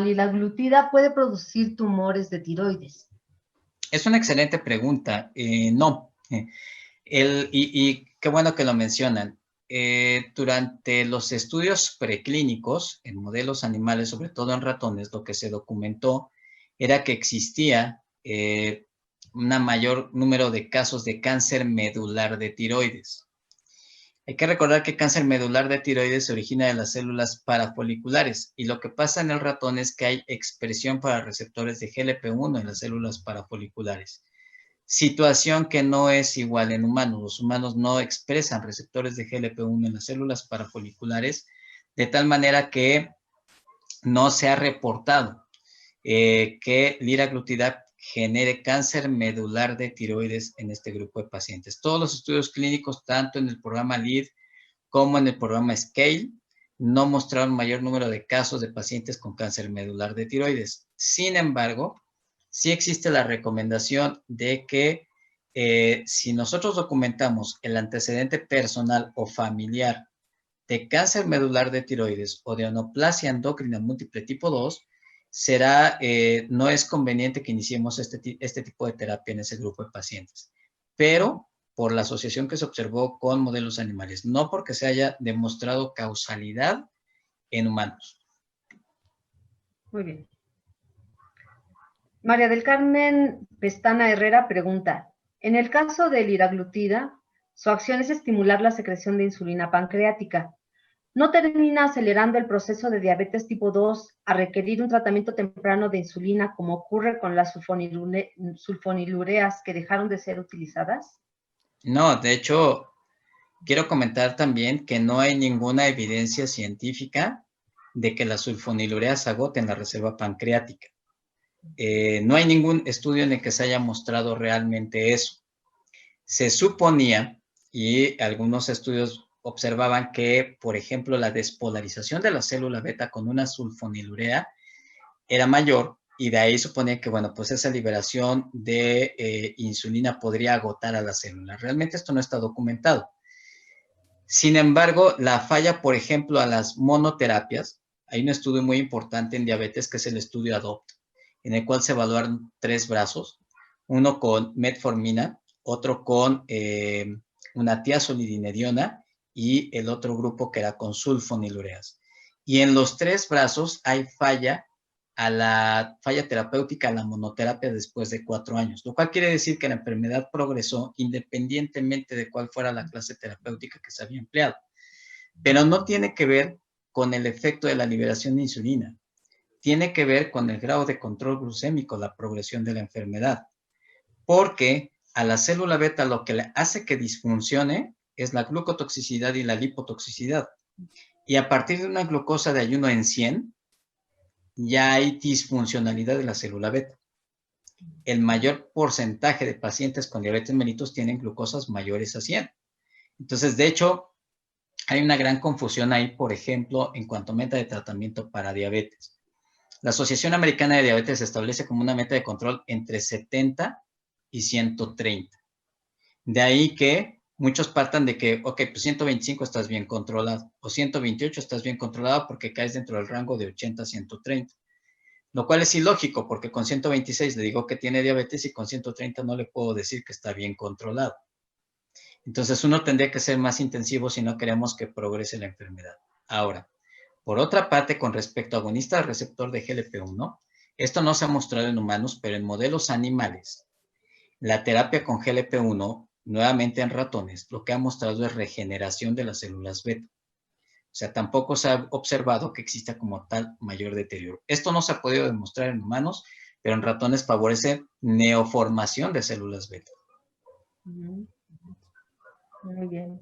liraglutida puede producir tumores de tiroides. Es una excelente pregunta. No. Y qué bueno que lo mencionan. Durante los estudios preclínicos en modelos animales, sobre todo en ratones, lo que se documentó era que existía un mayor número de casos de cáncer medular de tiroides. Hay que recordar que cáncer medular de tiroides se origina de las células parafoliculares y lo que pasa en el ratón es que hay expresión para receptores de GLP-1 en las células parafoliculares. Situación que no es igual en humanos. Los humanos no expresan receptores de GLP-1 en las células parafoliculares de tal manera que no se ha reportado que liraglutida genere cáncer medular de tiroides en este grupo de pacientes. Todos los estudios clínicos, tanto en el programa LEAD como en el programa SCALE, no mostraron mayor número de casos de pacientes con cáncer medular de tiroides. Sin embargo, sí existe la recomendación de que si nosotros documentamos el antecedente personal o familiar de cáncer medular de tiroides o de neoplasia endocrina múltiple tipo 2, no es conveniente que iniciemos este tipo de terapia en ese grupo de pacientes, pero por la asociación que se observó con modelos animales, no porque se haya demostrado causalidad en humanos. Muy bien. María del Carmen Pestana Herrera pregunta, en el caso de liraglutida, su acción es estimular la secreción de insulina pancreática. ¿No termina acelerando el proceso de diabetes tipo 2 a requerir un tratamiento temprano de insulina como ocurre con las sulfonilureas que dejaron de ser utilizadas? No, de hecho, quiero comentar también que no hay ninguna evidencia científica de que las sulfonilureas agoten la reserva pancreática. No hay ningún estudio en el que se haya mostrado realmente eso. Se suponía, y algunos estudios observaban que, por ejemplo, la despolarización de la célula beta con una sulfonilurea era mayor y de ahí suponía que, bueno, pues esa liberación de insulina podría agotar a la célula. Realmente esto no está documentado. Sin embargo, la falla, por ejemplo, a las monoterapias, hay un estudio muy importante en diabetes que es el estudio ADOPT, en el cual se evaluaron 3 brazos, uno con metformina, otro con una tiazolidinediona y el otro grupo que era con sulfonilureas. Y en los 3 brazos hay falla terapéutica a la monoterapia después de 4 años, lo cual quiere decir que la enfermedad progresó independientemente de cuál fuera la clase terapéutica que se había empleado. Pero no tiene que ver con el efecto de la liberación de insulina, tiene que ver con el grado de control glucémico, la progresión de la enfermedad, porque a la célula beta lo que le hace que disfuncione es la glucotoxicidad y la lipotoxicidad. Y a partir de una glucosa de ayuno en 100, ya hay disfuncionalidad de la célula beta. El mayor porcentaje de pacientes con diabetes mellitus tienen glucosas mayores a 100. Entonces, de hecho, hay una gran confusión ahí, por ejemplo, en cuanto a meta de tratamiento para diabetes. La Asociación Americana de Diabetes establece como una meta de control entre 70 y 130. De ahí que muchos partan de que, ok, pues 125 estás bien controlado, o 128 estás bien controlado porque caes dentro del rango de 80 a 130. Lo cual es ilógico, porque con 126 le digo que tiene diabetes y con 130 no le puedo decir que está bien controlado. Entonces uno tendría que ser más intensivo si no queremos que progrese la enfermedad. Ahora, por otra parte, con respecto a agonista del receptor de GLP-1, esto no se ha mostrado en humanos, pero en modelos animales, la terapia con GLP-1, nuevamente en ratones, lo que ha mostrado es regeneración de las células beta. O sea, tampoco se ha observado que exista como tal mayor deterioro. Esto no se ha podido demostrar en humanos, pero en ratones favorece neoformación de células beta. Muy bien.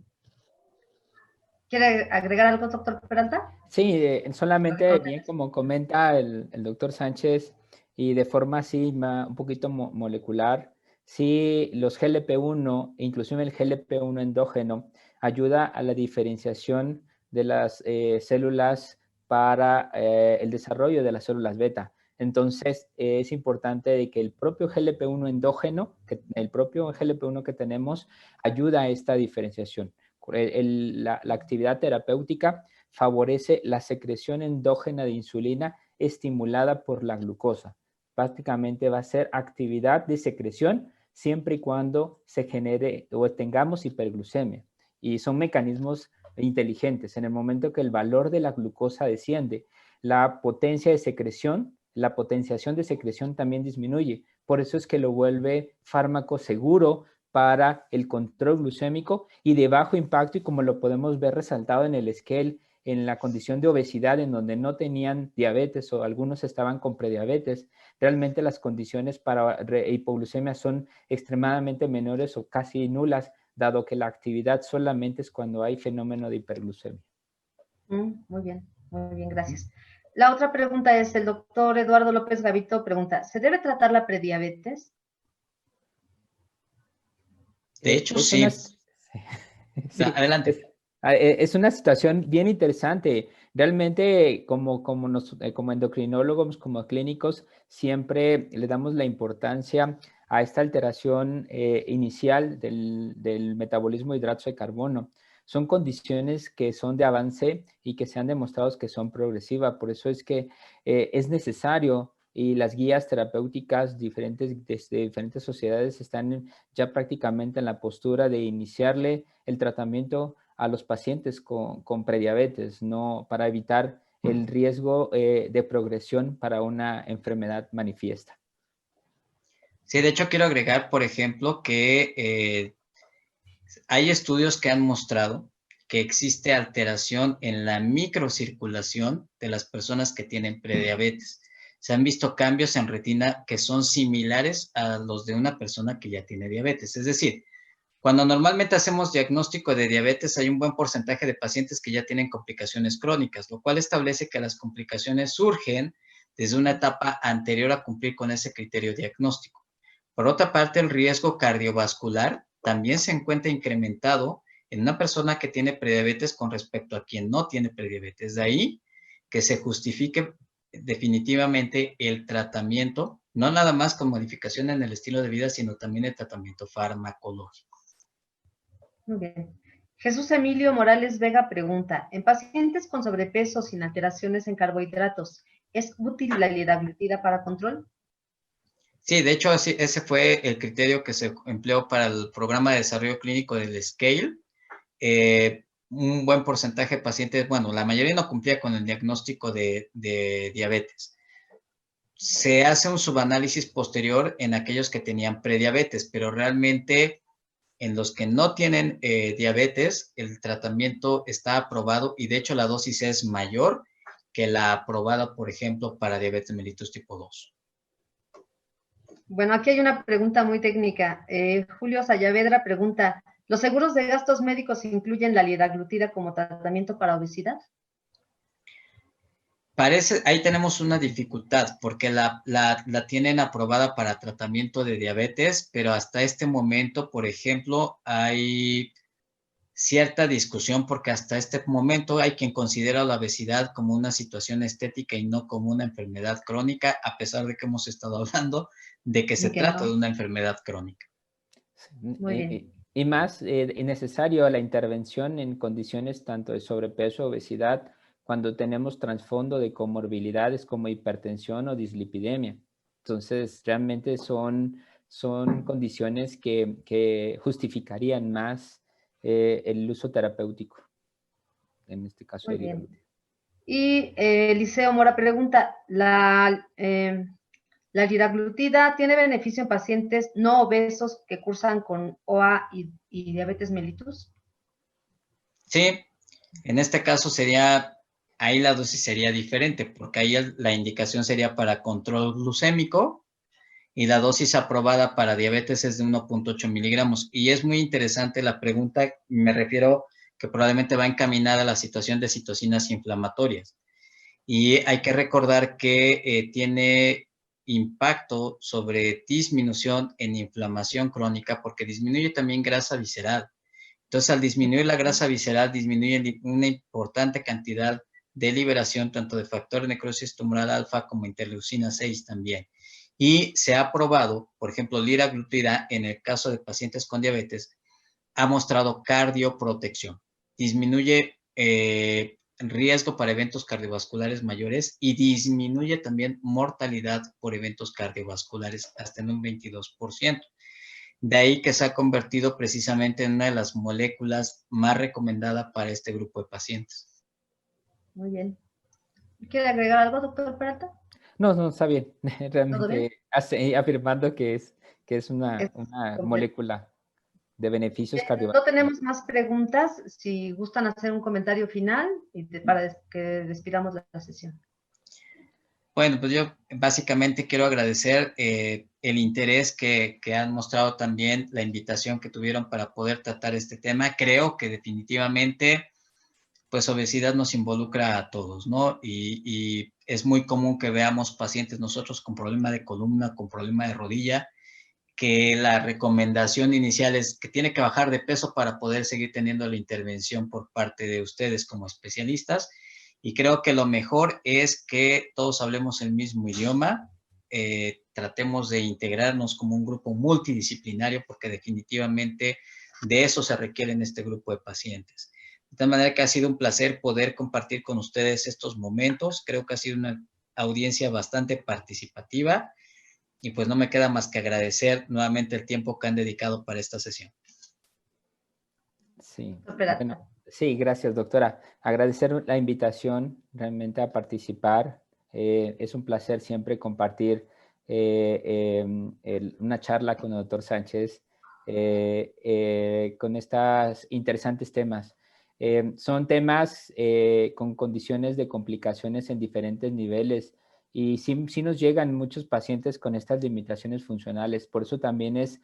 ¿Quiere agregar algo, doctor Peralta? Sí, solamente bien como comenta el doctor Sánchez, y de forma así un poquito molecular, sí, los GLP-1, inclusive el GLP-1 endógeno, ayuda a la diferenciación de las células para el desarrollo de las células beta. Entonces, es importante de que el propio GLP-1 endógeno, el propio GLP-1 que tenemos, ayuda a esta diferenciación. La actividad terapéutica favorece la secreción endógena de insulina estimulada por la glucosa. Prácticamente va a ser actividad de secreción siempre y cuando se genere o tengamos hiperglucemia. Y son mecanismos inteligentes. En el momento que el valor de la glucosa desciende, la potencia de secreción, la potenciación de secreción también disminuye, por eso es que lo vuelve fármaco seguro para el control glucémico y de bajo impacto, y como lo podemos ver resaltado en el scale, en la condición de obesidad en donde no tenían diabetes o algunos estaban con prediabetes, realmente las condiciones para hipoglucemia son extremadamente menores o casi nulas, dado que la actividad solamente es cuando hay fenómeno de hiperglucemia. Muy bien, gracias. La otra pregunta es, el doctor Eduardo López Gavito pregunta, ¿se debe tratar la prediabetes? De hecho, sí. Sí, adelante. Es una situación bien interesante. Realmente, como endocrinólogos, como clínicos, siempre le damos la importancia a esta alteración inicial del metabolismo de hidratos de carbono. Son condiciones que son de avance y que se han demostrado que son progresivas. Por eso es que es necesario, y las guías terapéuticas desde diferentes sociedades están ya prácticamente en la postura de iniciarle el tratamiento a los pacientes con prediabetes, ¿no? Para evitar el riesgo de progresión para una enfermedad manifiesta. Sí, de hecho quiero agregar, por ejemplo, que hay estudios que han mostrado que existe alteración en la microcirculación de las personas que tienen prediabetes. Se han visto cambios en retina que son similares a los de una persona que ya tiene diabetes. Es decir, cuando normalmente hacemos diagnóstico de diabetes, hay un buen porcentaje de pacientes que ya tienen complicaciones crónicas, lo cual establece que las complicaciones surgen desde una etapa anterior a cumplir con ese criterio diagnóstico. Por otra parte, el riesgo cardiovascular también se encuentra incrementado en una persona que tiene prediabetes con respecto a quien no tiene prediabetes. De ahí que se justifique definitivamente el tratamiento, no nada más con modificación en el estilo de vida, sino también el tratamiento farmacológico. Muy bien. Jesús Emilio Morales Vega pregunta, en pacientes con sobrepeso sin alteraciones en carbohidratos, ¿es útil la liraglutida para control? Sí, de hecho, ese fue el criterio que se empleó para el programa de desarrollo clínico del SCALE. Un buen porcentaje de pacientes, bueno, la mayoría no cumplía con el diagnóstico de diabetes. Se hace un subanálisis posterior en aquellos que tenían prediabetes, pero realmente en los que no tienen diabetes, el tratamiento está aprobado y de hecho la dosis es mayor que la aprobada, por ejemplo, para diabetes mellitus tipo 2. Bueno, aquí hay una pregunta muy técnica. Julio Sayavedra pregunta, ¿los seguros de gastos médicos incluyen la liraglutida como tratamiento para obesidad? Ahí tenemos una dificultad porque la tienen aprobada para tratamiento de diabetes, pero hasta este momento, por ejemplo, hay cierta discusión porque hasta este momento hay quien considera la obesidad como una situación estética y no como una enfermedad crónica, a pesar de que hemos estado hablando de que se trata de una enfermedad crónica. Muy bien. Y más necesario la intervención en condiciones tanto de sobrepeso, obesidad, cuando tenemos trasfondo de comorbilidades como hipertensión o dislipidemia. Entonces, realmente son condiciones que justificarían más el uso terapéutico, en este caso de liraglutida. Y Eliseo Mora pregunta, ¿la liraglutida tiene beneficio en pacientes no obesos que cursan con OA y diabetes mellitus? Sí, en este caso ahí la dosis sería diferente, porque ahí la indicación sería para control glucémico y la dosis aprobada para diabetes es de 1.8 miligramos. Y es muy interesante la pregunta, me refiero que probablemente va encaminada a la situación de citocinas inflamatorias. Y hay que recordar que tiene impacto sobre disminución en inflamación crónica porque disminuye también grasa visceral. Entonces, al disminuir la grasa visceral, disminuye una importante cantidad de liberación tanto de factor de necrosis tumoral alfa como interleucina 6 también. Y se ha probado, por ejemplo, liraglutida en el caso de pacientes con diabetes, ha mostrado cardioprotección. Disminuye riesgo para eventos cardiovasculares mayores y disminuye también mortalidad por eventos cardiovasculares hasta en un 22%. De ahí que se ha convertido precisamente en una de las moléculas más recomendadas para este grupo de pacientes. Muy bien. ¿Quiere agregar algo, doctor Peralta? No, no, está bien. ¿Todo bien? Realmente afirmando que es una Completo. molécula de beneficios No cardiovasculares. tenemos más preguntas. Si gustan hacer un comentario final para que despidamos la sesión. Bueno, pues yo básicamente quiero agradecer el interés que han mostrado también, la invitación que tuvieron para poder tratar este tema. Creo que definitivamente, pues obesidad nos involucra a todos, ¿no? Y es muy común que veamos pacientes nosotros con problema de columna, con problema de rodilla, que la recomendación inicial es que tiene que bajar de peso para poder seguir teniendo la intervención por parte de ustedes como especialistas. Y creo que lo mejor es que todos hablemos el mismo idioma, tratemos de integrarnos como un grupo multidisciplinario, porque definitivamente de eso se requiere en este grupo de pacientes. De tal manera que ha sido un placer poder compartir con ustedes estos momentos. Creo que ha sido una audiencia bastante participativa. Y pues no me queda más que agradecer nuevamente el tiempo que han dedicado para esta sesión. Sí, Peralta. bueno, sí, gracias, doctora. Agradecer la invitación realmente a participar. Es un placer siempre compartir una charla con el doctor Sánchez con estos interesantes temas. Son temas con condiciones de complicaciones en diferentes niveles y sí nos llegan muchos pacientes con estas limitaciones funcionales. Por eso también es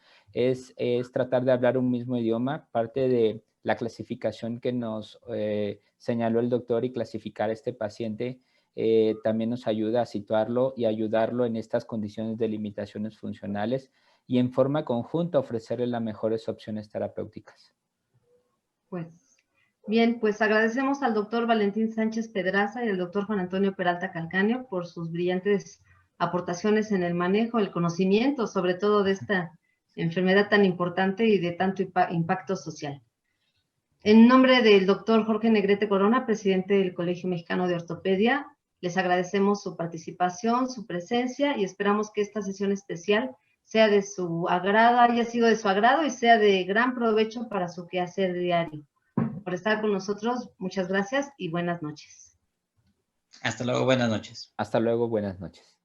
tratar de hablar un mismo idioma, parte de la clasificación que nos señaló el doctor y clasificar a este paciente también nos ayuda a situarlo y ayudarlo en estas condiciones de limitaciones funcionales y en forma conjunta ofrecerle las mejores opciones terapéuticas. Pues bien, pues agradecemos al doctor Valentín Sánchez Pedraza y al doctor Juan Antonio Peralta Calcaño por sus brillantes aportaciones en el manejo, el conocimiento, sobre todo de esta enfermedad tan importante y de tanto impacto social. En nombre del doctor Jorge Negrete Corona, presidente del Colegio Mexicano de Ortopedia, les agradecemos su participación, su presencia y esperamos que esta sesión especial sea de su agrado, haya sido de su agrado y sea de gran provecho para su quehacer diario. Por estar con nosotros, muchas gracias y buenas noches. Hasta luego, buenas noches. Hasta luego, buenas noches.